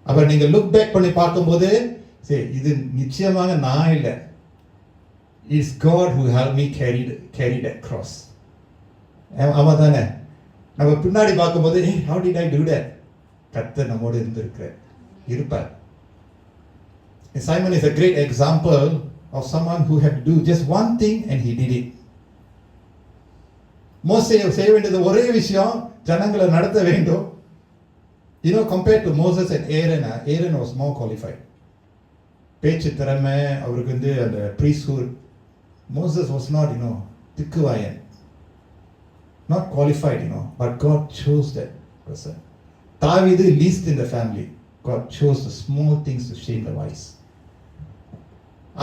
அவர் நீங்க லுக் பேக் பண்ணி பார்க்கும்போது, சரி, இது நிச்சயமாக நான் இல்லை. It's God who helped me carry that cross. ஆமா தானே? நம்ம பின்னாடி பார்க்கும்போது, how did I do that? கர்த்தர் நம்மோடு இருப்பார். Simon is a great example of someone who had to do just one thing and he did it. மோசே செய்ய வேண்டியது ஒரே விஷயம், ஜனங்களை நடத்த வேண்டும். Compared to Moses and Aaron was more qualified. பேச்சு திறமை அவருக்கு அந்த priesthood. Moses was not, திக்குவாயன், not qualified, but God chose that person. தாவீது least in the family. God chose the small things to shame the wise.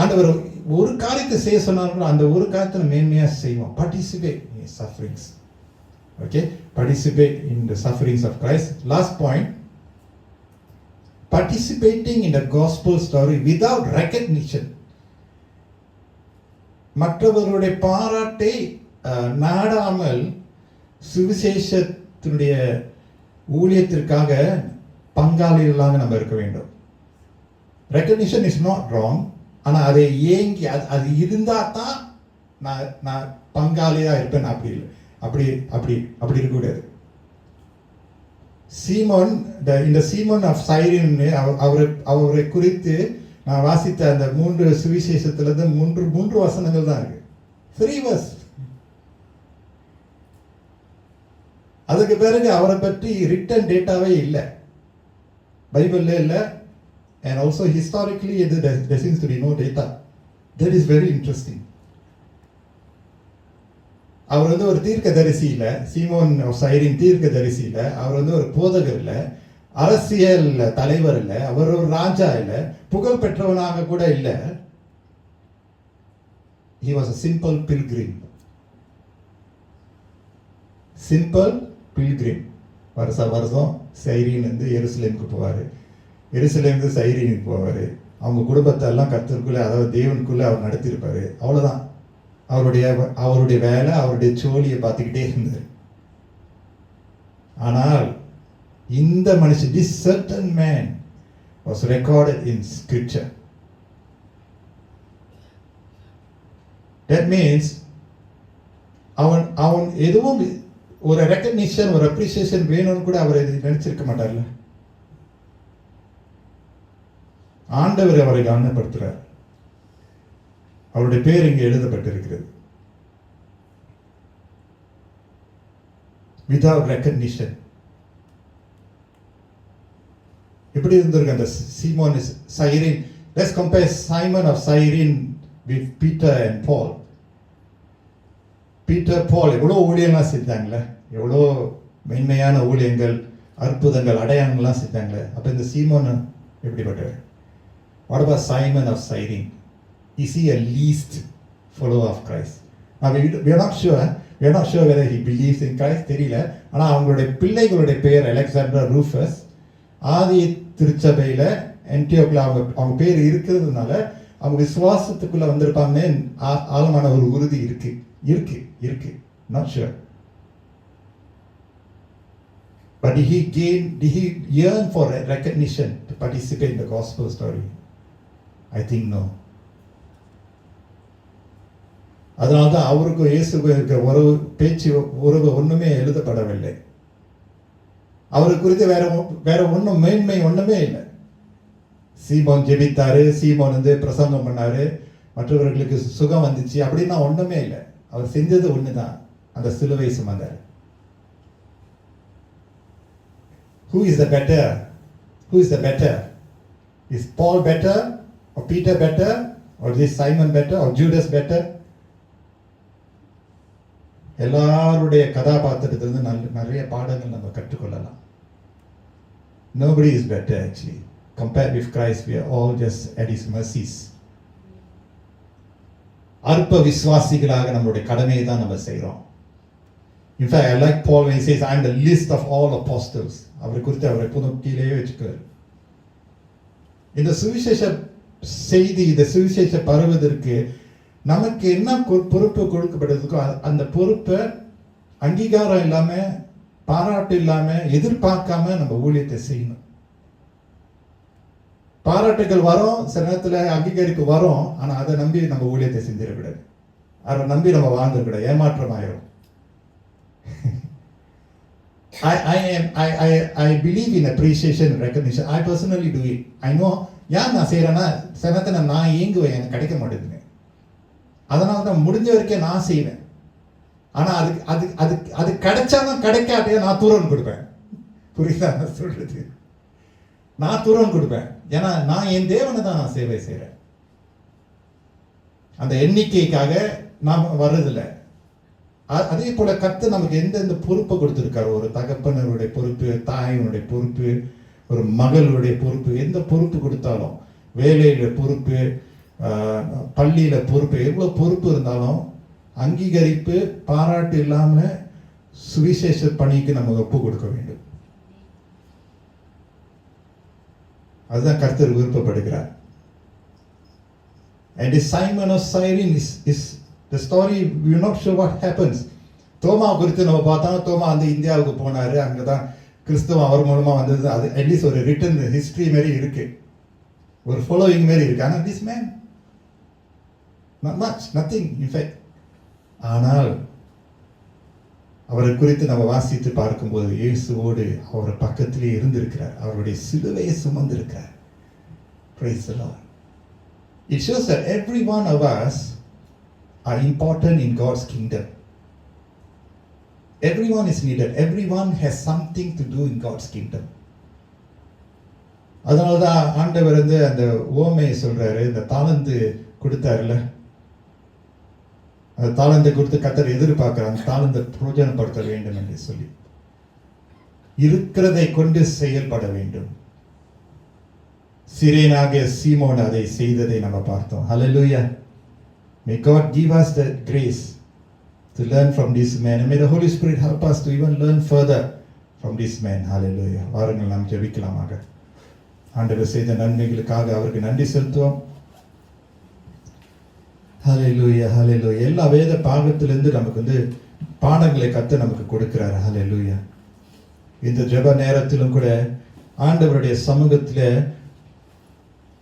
ஆண்டவர் ஒரு காரியத்தை செய்ய சொன்னாலும் அந்த ஒரு காரியத்தை மேன்மையா செய்வோம். Participate in his sufferings. Okay? Participate in the sufferings of Christ. Last point. Participating in the gospel story without recognition. மற்றவர்களுடைய பாராட்டை நாடாமல் சுவிசேஷத்தினுடைய ஊழியத்திற்காக பங்காளிகளாக நம்ம இருக்க வேண்டும். Recognition is not wrong. ஆனா அதை ஏங்கி அது இருந்தா தான் நான் பங்காளியா இருப்பேன். அப்படி இருக்கக்கூடாது. சீமோன், இந்த சீமோன் ஆஃப் சைரீன், அவரை குறித்து நான் வாசித்த அந்த 3 சுவிசேஷத்துல மூன்று வசனங்கள் தான் இருக்கு. 3 verse. அதுக்கு பிறகு அவரை பற்றி ரிட்டன் டேட்டாவே இல்லை, பைபிள்ல இல்லை. And also historically there seems to be no data. That is very interesting. அவர் ஒரு தீர்க்கதரிசி இல்ல, சீமோன் சைரீன் தீர்க்கதரிசி இல்ல. அவர் ஒரு போதகர் இல்ல, அரசியல் தலைவர் இல்ல, அவர் ஒரு ராஜா இல்ல, புகழ் பெற்றவனாக கூட இல்ல. He was a simple pilgrim. Simple pilgrim. வருஷம் சைரீன் எருசலேமுக்கு போவாரு, எருசலேம் சைரீனுக்கு போவாரு. அவங்க குடும்பத்தை எல்லாம் கர்த்தருக்குள்ள, அதாவது தேவனுக்குள்ள அவர் நடத்தியிருப்பாரு. அவ்வளவுதான் அவருடைய வேலை. அவருடைய சோழியை பார்த்துக்கிட்டே இருந்தார். ஆனால் இந்த மனுஷன், this certain man was recorded in scripture. That means அவன் எதுவும் ஒரு ரெகக்னிஷன், ஒரு அப்ரிசியேஷன் வேணும்னு கூட அவர் நினைச்சிருக்க மாட்டார்ல. ஆண்டவர் அவரை கவனப்படுத்துறார். அவருடைய பேர் இங்கே எழுதப்பட்டிருக்கிறது. Without recognition. எப்படி இருந்திருக்கு அந்த Simon Cyrene? Let's compare Simon of Cyrene with Peter and Paul. Peter, Paul எவ்வளோ ஊழியங்கள்லாம் செஞ்சாங்களே, எவ்வளோ மென்மையான ஊழியங்கள், அற்புதங்கள், அடையாளங்கள்லாம் செஞ்சாங்களே. அப்போ இந்த சீமோன் எப்படிப்பட்டவர்? What about Simon of Cyrene? Is he a least follower of Christ? Now we are not sure whether he believes in Christ. தெரியல. ஆனா அவங்களுடைய பிள்ளைகளுடைய பெயர் அலெக்சாண்டர், ரூஃபஸ். ஆதி திருச்சபையில ஆன்டியோக்ல அவங்க பேர் இருக்கிறதுனால அவங்க விசுவாசத்துக்குள்ள வந்திருப்பாங்கன்னு ஆழமான ஒரு உறுதி இருக்கு. Not sure. But did he yearn for recognition to participate in the gospel story? I think no. அதனால்தான் அவருக்கும் இயேசுக்கும் இருக்க உறவு, பேச்சு உறவு ஒண்ணுமே எழுதப்படவில்லை. அவரை குறித்து வேற ஒன்றும் மேன்மை ஒண்ணுமே இல்லை. சீமோன் ஜெபித்தாரு, சீமோன் பிரசங்கம் பண்ணாரு, மற்றவர்களுக்கு சுகம் வந்துச்சு அப்படின்னா ஒண்ணுமே இல்லை. அவர் செஞ்சது ஒண்ணுதான், அந்த சிலுவை சுமந்தார். Who is the better? Who is the better? Is Paul better? Or Peter better? Or is Simon better? Or Judas better? எல்லாருடைய கதாபாத்திரத்திலிருந்து நிறைய பாடங்கள் நம்ம கற்றுக்கொள்ளலாம். Nobody is better actually. Compared with Christ, we are all just at his mercies. அற்ப விசுவாசிகளாக நம்மளுடைய கடமையை தான் நம்ம செய்கிறோம். In fact, I like Paul when he says, I am the least of all apostles. அவரை குறித்து அவரை எப்போதும் கீழே வச்சுக்கிறார். இந்த சுவிசேஷ செய்தி, இந்த சுவிசேஷ பரவுவதற்கு நமக்கு என்ன பொறுப்பு கொடுக்கப்பட்டதுக்கோ அந்த பொறுப்பை அங்கீகாரம் இல்லாம, பாராட்டு இல்லாம, எதிர்பார்க்காம நம்ம ஊழியத்தை செய்யணும். பாராட்டுகள் வரும், சில நேரத்தில் அங்கீகரிப்பு வரும், ஆனா அதை நம்பி நம்ம ஊழியத்தை செஞ்சிடக்கூடாது. அதை நம்பி நம்ம வாழ்ந்துக்கூடாது, ஏமாற்றம் ஆயிரும். I believe in appreciation and recognition. I personally do it. I know ஏன் நான் செய்யறேன்னா, சில நேரத்தில் நான் ஏங்குவேன், எனக்கு கிடைக்க மாட்டேங்குதுங்க. அதனால தான் முடிஞ்ச வரைக்கும் நான் செய்வேன். ஆனா அது கிடைச்சாலும் கிடைக்காட்டே நான் தூரம் கொடுப்பேன். புரியுதா நான் சொல்றது? நான் தூரம் கொடுப்பேன். ஏன்னா நான் என் தேவனை தான் நான் சேவை செய்யறேன். அந்த எண்ணிக்கைக்காக நாம் வர்றதில்லை. அதே போல கர்த்தர் நமக்கு எந்தெந்த பொறுப்பை கொடுத்திருக்காரு, ஒரு தகப்பனருடைய பொறுப்பு, தாயினுடைய பொறுப்பு, ஒரு மகளுடைய பொறுப்பு, எந்த பொறுப்பு கொடுத்தாலும், வேலையில பொறுப்பு, பள்ளியில பொறுப்பு, எவ்வளவு பொறுப்பு இருந்தாலும் அங்கீகரிப்பு, பாராட்டு இல்லாம சுவிசேஷ பணிக்கு நம்ம ஒப்பு கொடுக்க வேண்டும். அதுதான் கர்த்தர் விருப்பப்படுகிறார். And the Simon of Cyrene is the story, we are not sure what happens. தோமா குறித்து நம்ம பார்த்தா, தோமா இந்தியாவுக்கு போனாரு, அங்கதான் கிறிஸ்தவம் அவர் மூலமா வந்தது. அது அட்லீஸ்ட் ஒரு ரிட்டன் ஹிஸ்டரி மாதிரி இருக்கு, ஒரு ஃபாலோயிங் மாதிரி இருக்கு. ஆனால் this man not much, nothing in fact. ஆனால் அவரை குறித்து நம்ம வாசித்து பார்க்கும்போது இயேசுவோடு அவர் பக்கத்திலே இருந்திருக்கிறார், அவருடைய சிலுவையை சுமந்திருக்கிறார். Praise the Lord. It shows that every one of us are important in God's kingdom. Everyone is needed. Everyone has something to do in God's kingdom. அதனாலதான் ஆண்டவர் அந்த ஓமையை சொல்றாரு. இந்த தாளந்து கொடுத்தாருல, அந்த தாளந்தை கொடுத்து கர்த்தர் எதிர்பார்க்கிறார், அந்த தாளந்தை பிரயோஜனப்படுத்த வேண்டும் என்று சொல்லி இருக்கிறதை கொண்டு செயல்பட வேண்டும். சிரேனாகிய சீமோன் அதை செய்ததை நம்ம பார்த்தோம். Hallelujah. May God give us the grace to learn from this man, and may the Holy Spirit help us to even learn further from this man. Hallelujah. வாருங்கள் நாம் ஜெபிக்கலாமாக. ஆண்டவர் செய்த நன்மைகளுக்காக அவருக்கு நன்றி செலுத்துவோம். ஹல்லேலூயா, ஹல்லேலூயா. எல்லா வேத பாகத்திலிருந்து நமக்கு பாடங்களை கர்த்தர் நமக்கு கொடுக்கிறார். ஹல்லேலூயா. இந்த ஜெப நேரத்திலும் கூட ஆண்டவருடைய சமூகத்தில்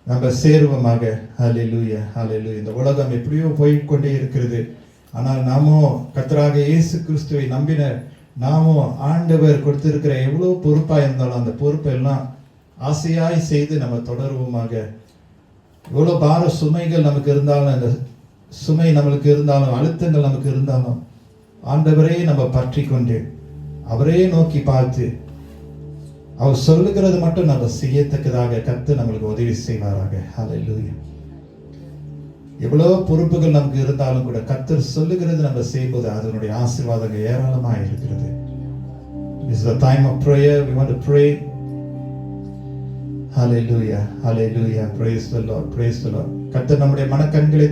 நம்ம சேருவமாக. ஹல்லேலூயா, ஹல்லேலூயா. இந்த உலகம் எப்படியோ போய்கொண்டே இருக்கிறது, ஆனால் நாமோ கர்த்தராக இயேசு கிறிஸ்துவை நம்பின நாமோ ஆண்டவர் கொடுத்திருக்கிற எவ்வளவு பொறுப்பா இருந்தாலும் அந்த பொறுப்பை எல்லாம் ஆசையாய் செய்து நம்ம தொடருவோமாக. எவ்வளவு பார சுமைகள் நமக்கு இருந்தாலும், அந்த சுமை நம்மளுக்கு இருந்தாலும், அழுத்தங்கள் நமக்கு இருந்தாலும், ஆண்டவரே நம்ம பற்றி கொண்டு அவரே நோக்கி பார்த்து அவர் சொல்லுகிறது மட்டும் நம்ம செய்யத்தக்கதாக கர்த்தர் நம்மளுக்கு உதவி செய்வாராக. ஹல்லேலூயா. எவ்வளவு பொறுப்புகள் நமக்கு இருந்தாலும் கூட கர்த்தர் சொல்லுகிறது நம்ம செய்யும்போது அதனுடைய ஆசீர்வாதங்கள் ஏராளமாக இருக்கிறது. This is the time of prayer. We want to pray. Hallelujah, hallelujah. Praise the Lord, praise the Lord. கர்த்தர் நம்முடைய மனக்கண்களை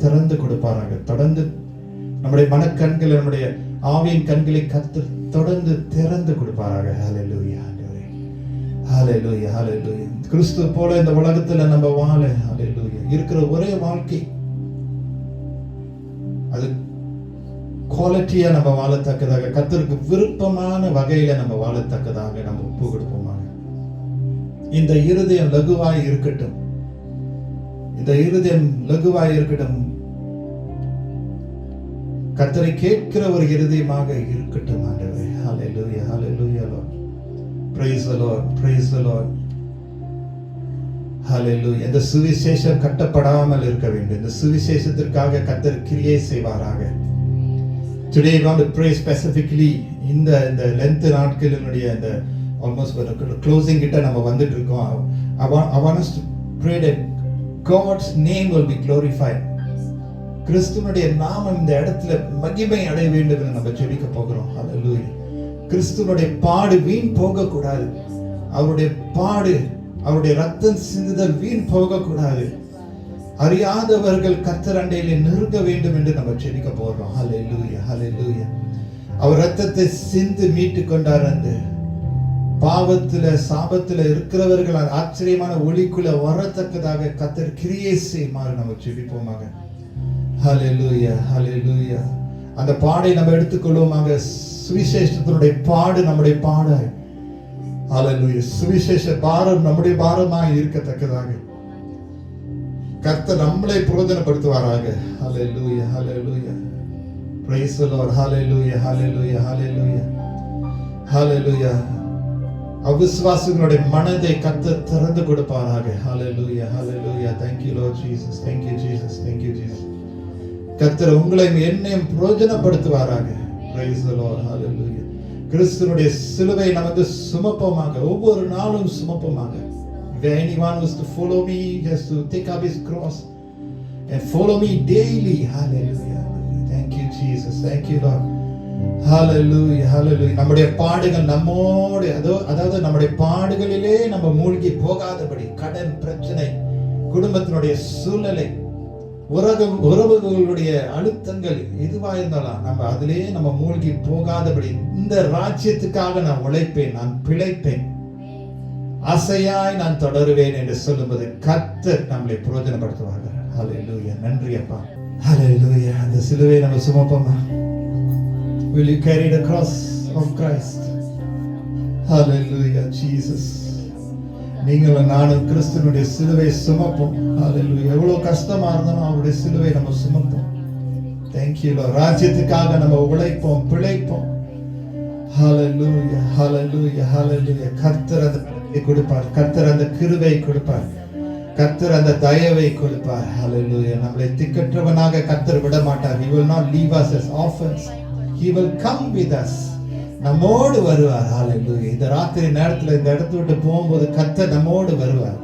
திறந்து கொடுப்பாராக. தொடர்ந்து நம்முடைய மனக்கண்களை, நம்முடைய ஆவியின் கண்களை கர்த்தர் தொடர்ந்து திறந்து கொடுப்பாராக. ஹல்லேலூயா, ஹல்லேலூயா, ஹல்லேலூயா. கிறிஸ்து போல இந்த உலகத்துல நம்ம வாழ, ஹல்லேலூயா, இருக்கிற ஒரே வாழ்க்கை அது குவாலிட்டியா நம்ம வாழத்தக்கதாக, கர்த்தருக்கு விருப்பமான வகையில நம்ம வாழத்தக்கதாக நம்ம ஒப்பு கொடுப்போமாக. இந்த இருதயம் லகுவாய் இருக்கட்டும், இந்த இருதயம் லகுவாய் இருக்கட்டும். கர்த்தரை கேட்கிற ஒரு இருதயமாக இருக்கட்டும் ஆண்டவரே. ஹalleluya hallelujah Lord. Praise the Lord, praise the Lord. Hallelujah. இந்த சுவிசேஷம் கட்டப்படாமல் இருக்க வேண்டும். இந்த சுவிசேஷத்திற்காக கர்த்தர் கிரியை செய்வாராக. Today I want to pray specifically இந்த லென்த் நாட்களினுடைய இந்த almost closing கிட்ட நம்ம வந்துட்டு இருக்கோம். I want us to pray that God's name will be glorified. கிறிஸ்துவனுடைய நாமம் இந்த இடத்துல மகிமை அடைய வேண்டும் என்று நம்ம ஜெபிக்க போகிறோம். ஹalleluya. கிறிஸ்துவனுடைய பாடு வீண் போக கூடாது. அவருடைய பாடு, அவருடைய ரத்தம் சிந்துதல் வீண் போக கூடாது. அறியாதவர்கள் கர்த்தர் அண்டையிலே நெருங்க வேண்டும் என்று நம்ம ஜெபிக்க போகிறோம். ஹalleluya hallelujah. அவர் ரத்தத்தை சிந்து மீட்டு கொண்டார். அந்த பாவத்துல சாபத்துல இருக்கிறவர்கள் ஆச்சரியமான ஒளிக்குள்ள வரத்தக்கதாக கர்த்தர் கிரியை செய்யுமாறு நம்ம ஜெபிப்போமாக. ஹalleluya hallelujah. அந்த பாடை நம்ம எடுத்துக்கொள்வோமாக. சுவிசேஷத்தினுடைய பாடு நம்முடைய பாடாய். ஹalleluya. சுவிசேஷ பாரம் நம்முடைய பாரமாய் இருக்கத்தக்கதாக கர்த்தர் நம்மளை பிரயோஜனப்படுத்துவாராக. ஹalleluya hallelujah. Praise the Lord. Hallelujah hallelujah hallelujah hallelujah. அவிசுவாசிகளுடைய மனதை கர்த்தர் திறந்து கொடுப்பாராக. ஹalleluya hallelujah. Thank you Lord Jesus. Thank you Jesus. Thank you Jesus. கர்த்தர் உங்களையும் என்னையும் பிரயோஜனப்படுத்துவாராக. Praise the Lord. Hallelujah. கிறிஸ்துவினுடைய சிலுவை நமக்கு சுமப்போமாக. ஒவ்வொரு நாளும் சுமப்போமாக. If anyone wants to follow me, he has to take up his cross and follow me daily. Hallelujah. Thank you Jesus. Thank you Lord. Hallelujah hallelujah. நம்முடைய பாடுகள் நம்மோடு, அதாவது நம்முடைய பாடுகளிலே நம்ம மூழ்கி போகாதபடி, கடன் பிரச்சனை, குடும்பத்தினுடைய சூழ்நிலை, உறவுகளுடைய அழுத்தங்கள் எதுவா இருந்தாலும் நம்ம அதிலே நம்ம மூழ்கி போகாதபடி, இந்த ராஜ்யத்துக்காக நான் உழைப்பேன், நான் பிழைப்பேன், அசையாய் நான் தொடருவேன் என்று சொல்லும்போது கர்த்தர் நம்மளை பிரயோஜனப்படுத்துவார்கள். ஹalleluya. நன்றி அப்பா. ஹalleluya. அந்த சிலுவையை நம்ம சுமப்போமா? Will you carry the cross of Christ? Hallelujah Jesus. நீங்களும் நானும் கிறிஸ்துவினுடைய சிலுவை சுமப்போம். ஹalleluya. எவ்வளவு கஷ்டமா இருந்தாலும் அவருடைய சிலுவை நம்ம சுமப்போம். Thank you Lord. ராஜ்யத்துக்காக நம்ம உழைப்போம், பிழைப்போம். ஹalleluya hallelujah hallelujah. கர்த்தர் அந்த பலத்தை கொடுப்பார். கர்த்தர் அந்த கிருபையை கொடுப்பார். கர்த்தர் அந்த தயவை கொடுப்பார். ஹalleluya. நம்மளை திக்கற்றவனாக கர்த்தர் விட மாட்டார். He will not leave us as orphans. He will come with us. நம்மோடு வருவார். ஹalleluya. இந்த ராத்திரி நேரத்துல இந்த இடத்தை விட்டு போகும்போது கர்த்தர் நம்மோடு வருவார்.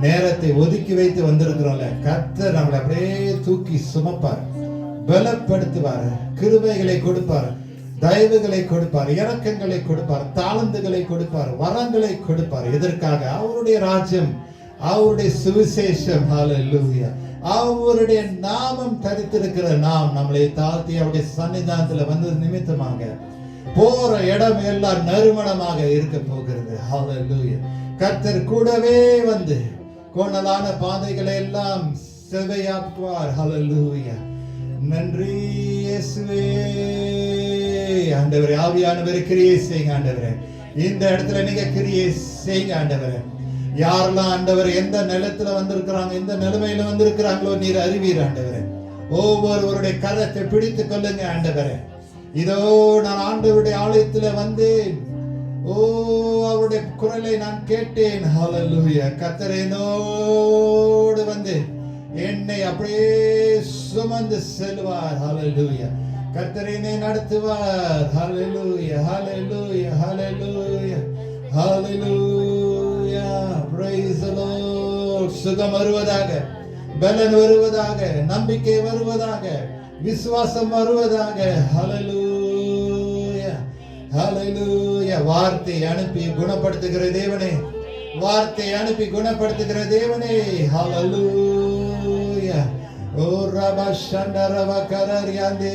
நேரத்தை ஒதுக்கி வைத்து வந்திருக்கிறோம்ல, கர்த்தர் நம்மளை அப்படியே தூக்கி சுமப்பார், பலப்படுத்துவார், கிருபைகளை கொடுப்பார், தயவுகளை கொடுப்பார், இரக்கங்களை கொடுப்பார், தாளந்துகளை கொடுப்பார், வரங்களை கொடுப்பார். எதற்காக? அவருடைய ராஜ்யம், அவருடைய சுவிசேஷம். ஹalleluya. அவருடைய நாமம் தரித்திருக்கிற நாம் நம்மளை தாழ்த்தி அவருடைய சன்னிதானத்துல வந்தது நிமித்தமாக போற இடம் எல்லாம் நறுமணமாக இருக்க போகிறது. ஹalleluya. கர்த்தர் கூடவே வந்து கோணலான பாதைகளை எல்லாம் செவ்வையாக்குவார். ஹalleluya. நன்றி இயேசுவே. ஆண்டவரே, ஆவியானவரே கிரியை செய்யுங்க ஆண்டவரே. இந்த இடத்துல நீங்க கிரியை செய்யுங்க ஆண்டவரே. யாரெல்லாம் ஆண்டவர் எந்த நிலத்துல வந்திருக்கிறாங்க, எந்த நிலைமையில வந்திருக்கிறாங்களோ நீர் அறிவீர் ஆண்டவரே. ஒவ்வொருவருடைய கரத்தை பிடித்துக் கொள்ளுங்க ஆண்டவரே. இதோ நான் ஆண்டவருடைய ஆலயத்துல வந்தேன், ஓ அவருடைய குரலை நான் கேட்டேன். ஹalleluya. கர்த்தர் என்னோடு வந்து என்னை அப்படியே சுமந்து செல்வார். ஹalleluya. கர்த்தர் என்னை நடத்துவார். ஹalleluya hallelujah hallelujah hallelujah. Praise the Lord. சுகம் வருவதாக, பலன் வருவதாக, நம்பிக்கை வருவதாக, விசுவாசம் வருவதாக. ஹalleluya hallelujah. வார்த்தை அனுப்பி குணப்படுத்துகிற தேவனே, வார்த்தை அனுப்பி குணப்படுத்துகிற தேவனே. ஹalleluya. ஓ ரபா ஷண்டரவ கரரியாந்தே.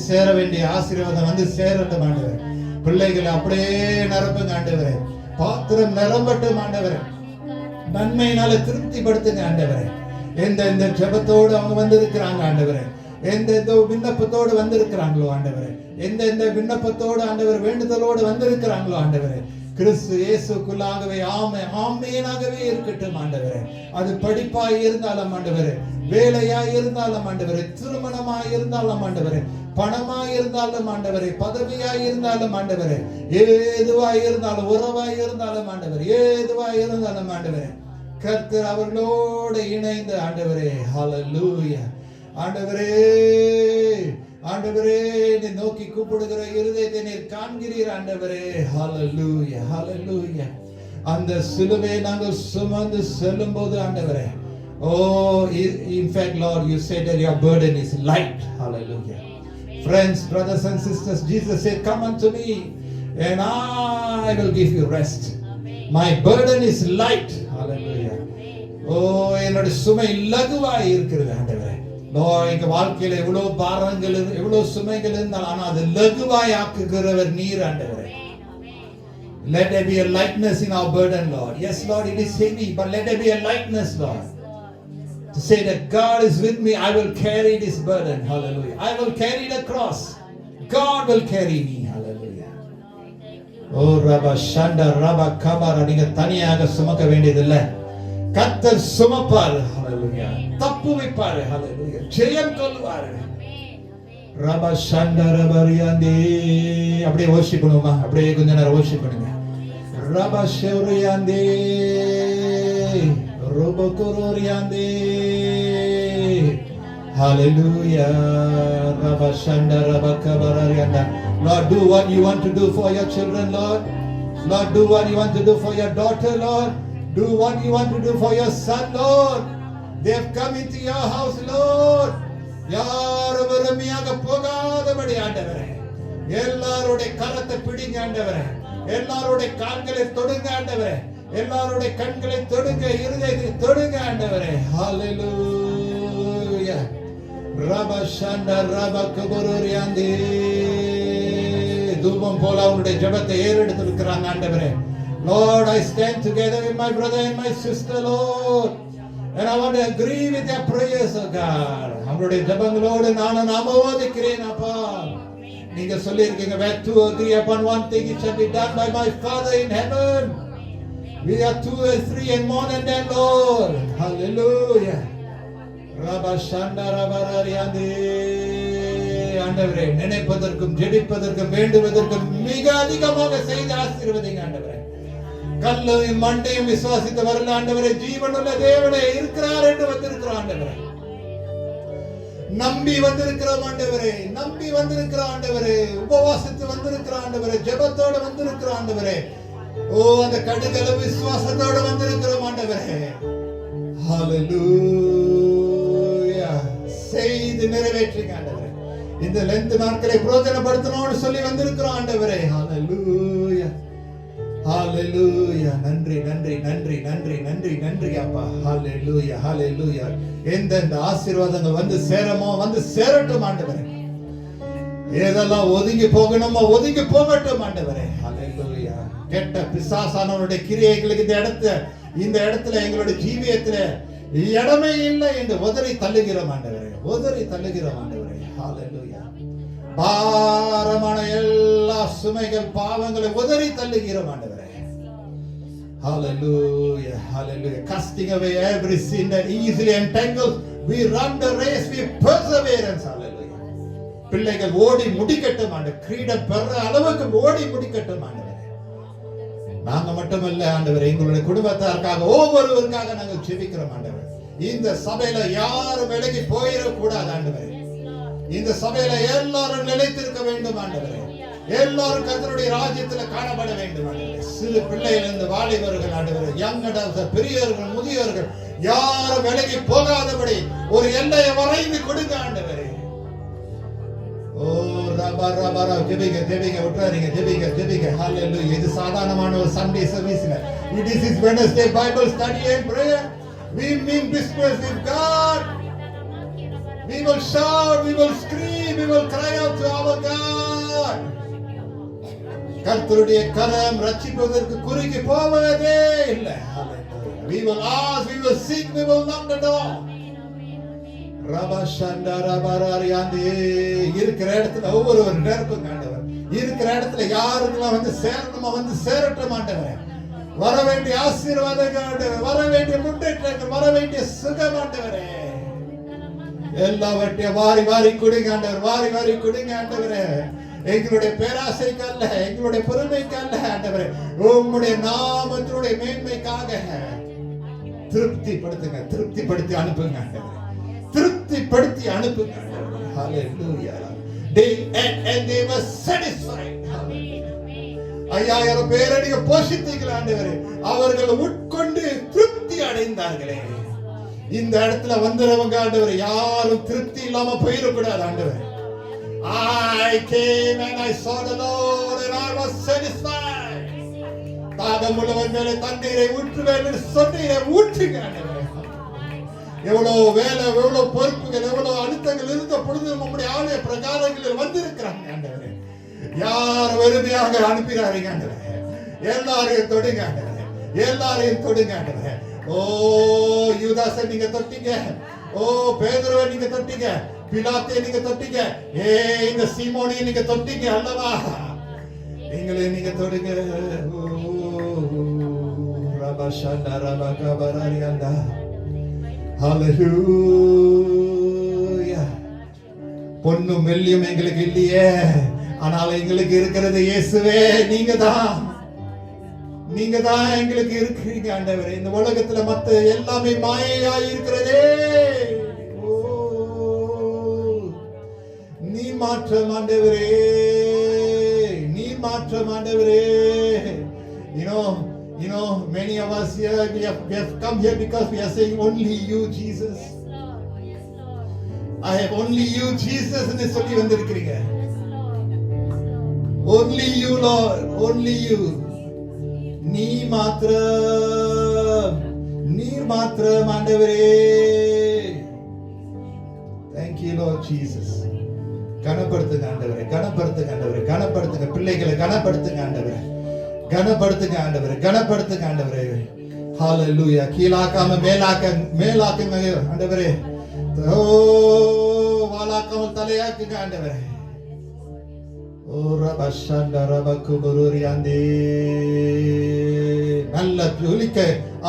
சேர வேண்டிய ஆசீர்வாதம் வந்து சேரட்டும் ஆண்டவரே. பிள்ளைகளை அப்படியே நிரப்புங்க ஆண்டவரே. பாத்திரம் நிரம்பட்டும் ஆண்டவரே. நன்மையினால திருப்திப்படுத்துங்க ஆண்டவரே. எந்த ஜெபத்தோடு அவங்க வந்திருக்கிறாங்க ஆண்டவரே, எந்த விண்ணப்பத்தோடு வந்திருக்கிறாங்களோ ஆண்டவரே, எந்த விண்ணப்பத்தோடு ஆண்டவர் வேண்டுதலோடு வந்திருக்கிறாங்களோ ஆண்டவரே, கிறிஸ்து இயேசுக்குள்ளாகவே ஆமேனாகவே இருக்கட்டும் ஆண்டவரே. அது படிப்பாய் இருந்தாலும் ஆண்டவரே, வேலையாய் இருந்தாலும் ஆண்டவரே, திருமணமாய் இருந்தாலும் ஆண்டவரே, பணமாய் இருந்தாலும் ஆண்டவரே, பதவியாய் இருந்தாலும் ஆண்டவரே, ஏதுவாய் இருந்தாலும், உறவாய் இருந்தாலும் ஆண்டவரே, ஏதுவாய் இருந்தாலும் ஆண்டவரே, கர்த்தர் அவர்களோடு இணைந்து ஆண்டவரே, ஹல்லேலூயா. ஆண்டவரே, ஆண்டவரே, நீ நோக்கி கூப்பிடுகிற இருதயத்தை நீர் காண்கிறீர் ஆண்டவரே. ஹல்லேலூயா, ஹல்லேலூயா. அந்த சிலுவையை நாங்கள் சுமந்து செல்லும் போது ஆண்டவரே, oh, in fact Lord, you said that your burden is light. Hallelujah. Friends, brothers and sisters, Jesus said, come unto me and I will give you rest. My burden is light. Hallelujah. Oh, என்னோட சுமை லகுவாய் இருக்கிறது ஆண்டவரே. எங்க வாழ்க்கையில எவ்வளவு பாரங்கள், எவ்வளவு சுமைகள் இருந்தால் ஆனா அது லகுவாய் ஆக்குகிறவர் நீர் ஆண்டவரே. Let there be a lightness in our burden, Lord. Yes, Lord, it is heavy, but let there be a lightness, Lord. To say that God is with me, I will carry this burden. Hallelujah. I will carry the cross. God will carry me. Hallelujah. Oh, Rabba Shanda, Rabba Kabara, நீங்க தனியாக சுமக்க வேண்டியதில்லை. கர்த்தர் சுமப்பார். Hallelujah. தப்பு வைப்பார். Hallelujah. ஜெயம் கொள்வார். Rabba Shanda, Rabba Riyande. அப்படியே worship பண்ணுமா? அப்படியே கொஞ்ச நேரம் worship பண்ணுங்க. Rabba Shevriyande. Robokororiande. Hallelujah. Rabba Shanda, Rabba Kabararianda. Lord, do what you want to do for your children, Lord. Lord, do what you want to do for your daughter, Lord. Do what you want to do for your son, Lord. They have come into your house, Lord. யாரும் வெறுமையாக போகாதபடி ஆண்டவரே, எல்லாருடைய கரத்தை பிடிங்க ஆண்டவரே, எல்லாருடைய கால்களை தொடுங்க ஆண்டவரே, எல்லாருடைய கண்களை தொடுங்க, இருதயத்தை தொடுங்க ஆண்டவரே. ஹல்லேலூயா. ரபா ஷண்டா ரபா கபரோரியாந்தே. தூபம் போல அவனுடைய ஜெபத்தை ஏறெடுத்திருக்கிறாங்க ஆண்டவரே. Lord, I stand together with my brother and my sister, Lord, and I want to agree with their prayers, oh God. அவங்களுடைய ஜெபங்களோடு நான் ஆமோதிக்கிறேன் அப்பா. நீங்க சொல்லியிருக்கீங்க, where two agree upon one thing, it shall be done by my Father in heaven. We are 2 and 3 and more than that, Lord. Hallelujah. Rabba Shanda Rabba Riyande. ஆண்டவரே, நினைப்பதற்கும் ஜெபிப்பதற்கும் வேண்டுவதற்கும் மிக அதிகமாக செய்து ஆசீர்வதிங்க ஆண்டவரே. கல்லையும் மண்டையும் விசுவாசித்து வரல ஆண்டவரே, ஜீவனுள்ள தேவனே இருக்கிறார் என்று வந்திருக்கிறோம் ஆண்டவரே. நம்பி வந்திருக்கிறோம் ஆண்டவரே, நம்பி வந்திருக்கிறோம் ஆண்டவரே, உபவாசித்து வந்திருக்கிறோம் ஆண்டவரே, ஜெபத்தோடு வந்திருக்கிறோம் ஆண்டவரே. ஓ, அந்த கடுகளவு விசுவாசத்தோடு வந்திருக்கிறோம் ஆண்டவரே. ஹல்லேலூயா. செய்து நிறைவேற்றுங்க ஆண்டவரே. இந்த லெந்த் நாட்களை பிரயோஜனப்படுத்தணும்னு சொல்லி வந்திருக்கிறோம் ஆண்டவரே. ஹல்லேலூயா, ஹல்லேலூயா. நன்றி நன்றி நன்றி நன்றி நன்றி நன்றி அப்பா. ஹல்லேலூயா, ஹல்லேலூயா. எந்தெந்த ஆசீர்வாதங்கள் வந்து சேரமோ வந்து சேரட்டும் ஆண்டவரே. ஏதெல்லாம் ஒதுங்கி போகணுமோ ஒதுங்கி போகட்டும் ஆண்டவரே. ஹல்லேலூயா. கெட்ட பிசாசானவருடைய கிரியைகளுக்கு இந்த இடத்துல எங்களுடைய ஜீவியத்துல இடமே இல்லை என்று உதறி தள்ளுகிறோம் ஆண்டவரே, உதறி தள்ளுகிறோம் ஆண்டவரே. ஹல்லேலூயா. பாரமான எல்லா சுமைகள் பாவங்களை உதறி தள்ளுகிறோம் ஆண்டவரே. Hallelujah, hallelujah. Casting away every sin that easily entangles, we run the race with perseverance. Hallelujah. பிள்ளைகள் ஓடி முடிக்கட்டும் ஆண்டவரே, கிரீடம் பெற அளவுக்கு ஓடி முடிக்கட்டும் ஆண்டவரே. நாங்க மட்டுமல்ல ஆண்டவரே, எங்களுடைய குடும்பத்தாருக்காக ஒவ்வொருவருக்காக நாங்கள் ஜெபிக்கிறோம் ஆண்டவரே. இந்த சபையில யாரும் விலகி போயிட கூடாது ஆண்டவரே. இந்த சபையில எல்லாரும் நிலைத்திருக்க வேண்டும் ஆண்டவரே. எல்லாரும் கர்த்தருடைய ராஜ்யத்தில் காணப்பட வேண்டும் ஆண்டவரே. சிறு பிள்ளைகளிலிருந்து வாலிபர்கள் ஆண்டவரே, யங் அடல்ட்ஸ், பெரியவர்கள், முதியோர்கள் யாரும் விலகி போகாதபடி ஒரு எல்லையை வரைந்து கொடுங்க ஆண்டவரே. ஓ ரபா ரபா ரபா. ஜெபிங்க ஜெபிங்க, விட்டுறாதீங்க, ஜெபிங்க ஜெபிங்க. ஹல்லேலூயா. இது சாதாரணமான ஒரு சண்டே சர்வீஸ் இல்ல. It is his Wednesday Bible study and prayer. We mean business with God. We will shout, we will scream, we will cry out to our God. கர்த்தருடைய கரம் ரட்சிப்பதற்கு குறுகி போவதே இல்லை. We will ask, we will seek, we will knock the door. ரபா ஷண்டா ரபா ரரியாந்தே. இருக்கிற இடத்துல ஒவ்வொருவர் நேரத்துக்கு ஆண்டவர் இருக்கிற இடத்துல யாருக்கெல்லாம் வந்து சேரணுமா வந்து சேரட்டும் ஆண்டவரே. வர வேண்டிய ஆசீர்வாதங்கள் ஆண்டவரே, வர வேண்டிய முன்னேற்றங்கள், வர வேண்டிய சுகம் ஆண்டவரே, எல்லாவற்றையும் வாரி வாரி கொடுங்க ஆண்டவர், வாரி வாரி கொடுங்க ஆண்டவரே. எங்களுடைய பேராசைக்கு அல்ல, எங்களுடைய பெருமைக்கு அல்ல ஆண்டவரே, உம்முடைய நாமத்தினுடைய மேன்மைக்காக திருப்திப்படுத்துங்க, திருப்திப்படுத்தி அனுப்புங்க ஆண்டவரே, திருப்திப்படுத்தி அனுப்புங்க ஆண்டவரே. ஹalleluya. They ate and they were satisfied. 5000 பேரை நீங்க போஷித்தீங்களே ஆண்டவரே, அவர்கள் உட்கொண்டு திருப்தி அடைந்தார்களே. இந்த இடத்துல வந்தவங்க ஆண்டவரே யாரும் திருப்தி இல்லாம போயிடக்கூடாது ஆண்டவரே. I came and I saw the Lord and I was satisfied. தாகம் உள்ளவன் மேலே தண்ணீரை ஊற்றுவேன் என்று சொன்னீரே, ஊற்றுங்க ஆண்டவரே. எவ்வளவு வேலை, எவ்வளவு பொறுப்புகள், எவ்வளவு அழுத்தங்கள் இருந்த பொழுது நம்முடைய ஆலய பிரகாரங்களில் வந்திருக்கிறாங்க ஆண்டவரே. யார் வெறுமையாக அனுப்பினாருங்க ஆண்டவரே. எல்லாரையும் தொடுங்க ஆண்டவரே, எல்லாரையும் தொடுங்க ஆண்டவரே. ஓ யூதாசை நீங்க தொட்டீங்க, ஓ பேதுருவை நீங்க தொட்டீங்க, பிலாத்தை நீங்க தொட்டீங்க, இந்த சீமோனை நீங்க தொட்டீங்க அல்லவா? எங்களை நீங்க தொடுங்க. ஹalleluya. பொன்னும் வெள்ளியும் எங்களுக்கு இல்லையே, ஆனால் எங்களுக்கு இருக்கிறது இயேசுவே, நீங்க தான், நீங்க தான் எங்களுக்கு இருக்கிறீங்க ஆண்டவரே. இந்த உலகத்துல மத்த எல்லாமே மாயையாய் இருக்கிறதே, நீ மாற்றம் ஆண்டவரே, நீ மாற்றம் ஆண்டவரே. You know, many of us here, we have come here because we are saying only you Jesus. I have only you Jesus ன்னு சொல்லி வந்திருக்கிறீங்க. Only you Lord, only you. நீ மாத்திரம், நீர் மாத்திரம் ஆண்டவரே. Thank you Lord Jesus. கனப்படுத்துங்க ஆண்டவரே, கனப்படுத்துங்க ஆண்டவரே, கனப்படுத்துங்க பிள்ளைகளை, கனப்படுத்துங்க ஆண்டவரே, கனப்படுத்துங்க ஆண்டவரே, கனப்படுத்துங்க ஆண்டவரே. ஹalleluya. கீழாக்காம மேலாக்குங்க ஆண்டவரே. ஓ வாலாக்காம தலையாக்குங்க ஆண்டவரே. ஓ ரபஷண்ட ரபகுபுரியாந்தே. நல்ல ஜொலிக்க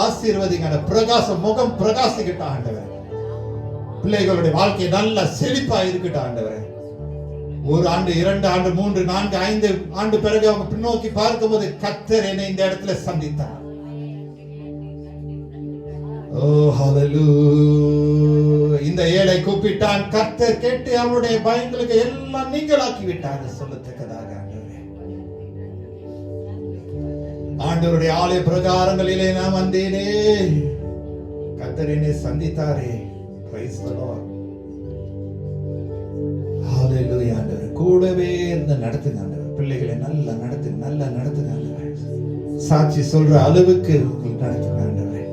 ஆசீர்வதிங்க, பிரகாசம் முகம் பிரகாசிக்கட்ட ஆண்டவரே. பிள்ளைகளுடைய வாழ்க்கை நல்ல செழிப்பா இருக்கட்ட ஆண்டவரே. 1 ஆண்டு, 2 ஆண்டு, 3, 4, 5 ஆண்டு பிறகு அவங்க பின்னோக்கி பார்க்கும்போது கர்த்தர் என்னை இந்த இடத்துல சந்தித்தார். ஓ ஹalleluya. இந்த ஏழை கூப்பிட்டான், கர்த்தர் கேட்டு அவருடைய பயங்களுக்கு எல்லாம் நீங்களாக்கி விட்டார் சொல்லத்தக்கதாக ஆண்டவரே. ஆண்டவருடைய ஆலய பிரகாரங்களிலே நான் வந்தேனே, கர்த்தர் என்னை சந்தித்தாரே. Praise the Lord. ஹalleluya. ஆண்டவரே கூடவே இருந்து நடத்துங்க ஆண்டவரே. பிள்ளைகளை நல்லா நடத்துங்க, நல்லா நடத்துங்க ஆண்டவரே. சாட்சி சொல்ற அளவுக்கு நடத்துங்க ஆண்டவரே.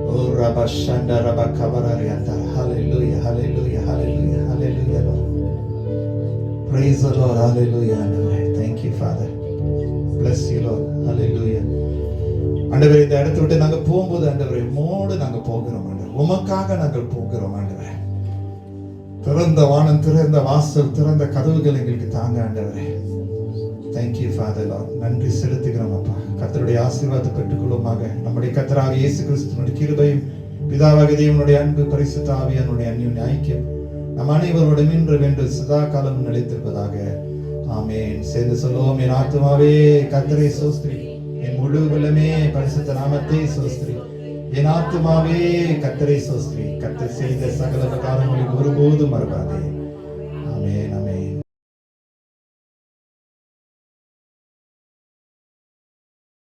ஓ ரபஷண்ட ரபகபரரியாந்தா. ஹalleluya, ஹalleluya, ஹalleluya, ஹalleluya Lord. Praise the Lord. ஹalleluya ஆண்டவரே. Thank you Father. Bless you Lord. ஹalleluya. ஆண்டவரே இந்த இடத்தை விட்டு நாங்க போகும்போது ஆண்டவரே மோடு நாங்க போகிறோம் ஆண்டவரே. உமக்காக நாங்கள் போகிறோம் ஆண்டவரே. திறந்த வானம், திறந்த வாசல், திறந்த கதவுகள் எங்களுக்கு தாங்க ஆண்டவரே. Thank you Father Lord. நன்றி செலுத்துகிறோம் அப்பா. கர்த்தருடைய ஆசீர்வாதத்தை பெற்றுக்கொள்ளுமாக. நம்முடைய கர்த்தராகிய இயேசு கிறிஸ்துவினுடைய கிருபையும், பிதாவாகிய தேவனுடைய அன்பு, பரிசுத்த ஆவியானுடைய அன்யோன்ய ஐக்கியம் நம் அனைவரோடும் இன்று வென்று சதா காலம் நிலைத்திருப்பதாக. ஆமென். சேர்ந்து சொல்லுவோம். என் ஆத்துமாவே கர்த்தரை ஸ்தோத்திரி, என் முழு உள்ளமே பரிசுத்த நாமத்தை ஸ்தோத்திரி. என் ஆத்துமாவே கர்த்தரை ஸ்தோத்திரி, கர்த்தர் செய்த சகல காரியங்களை ஒருபோதும் மறவாதே.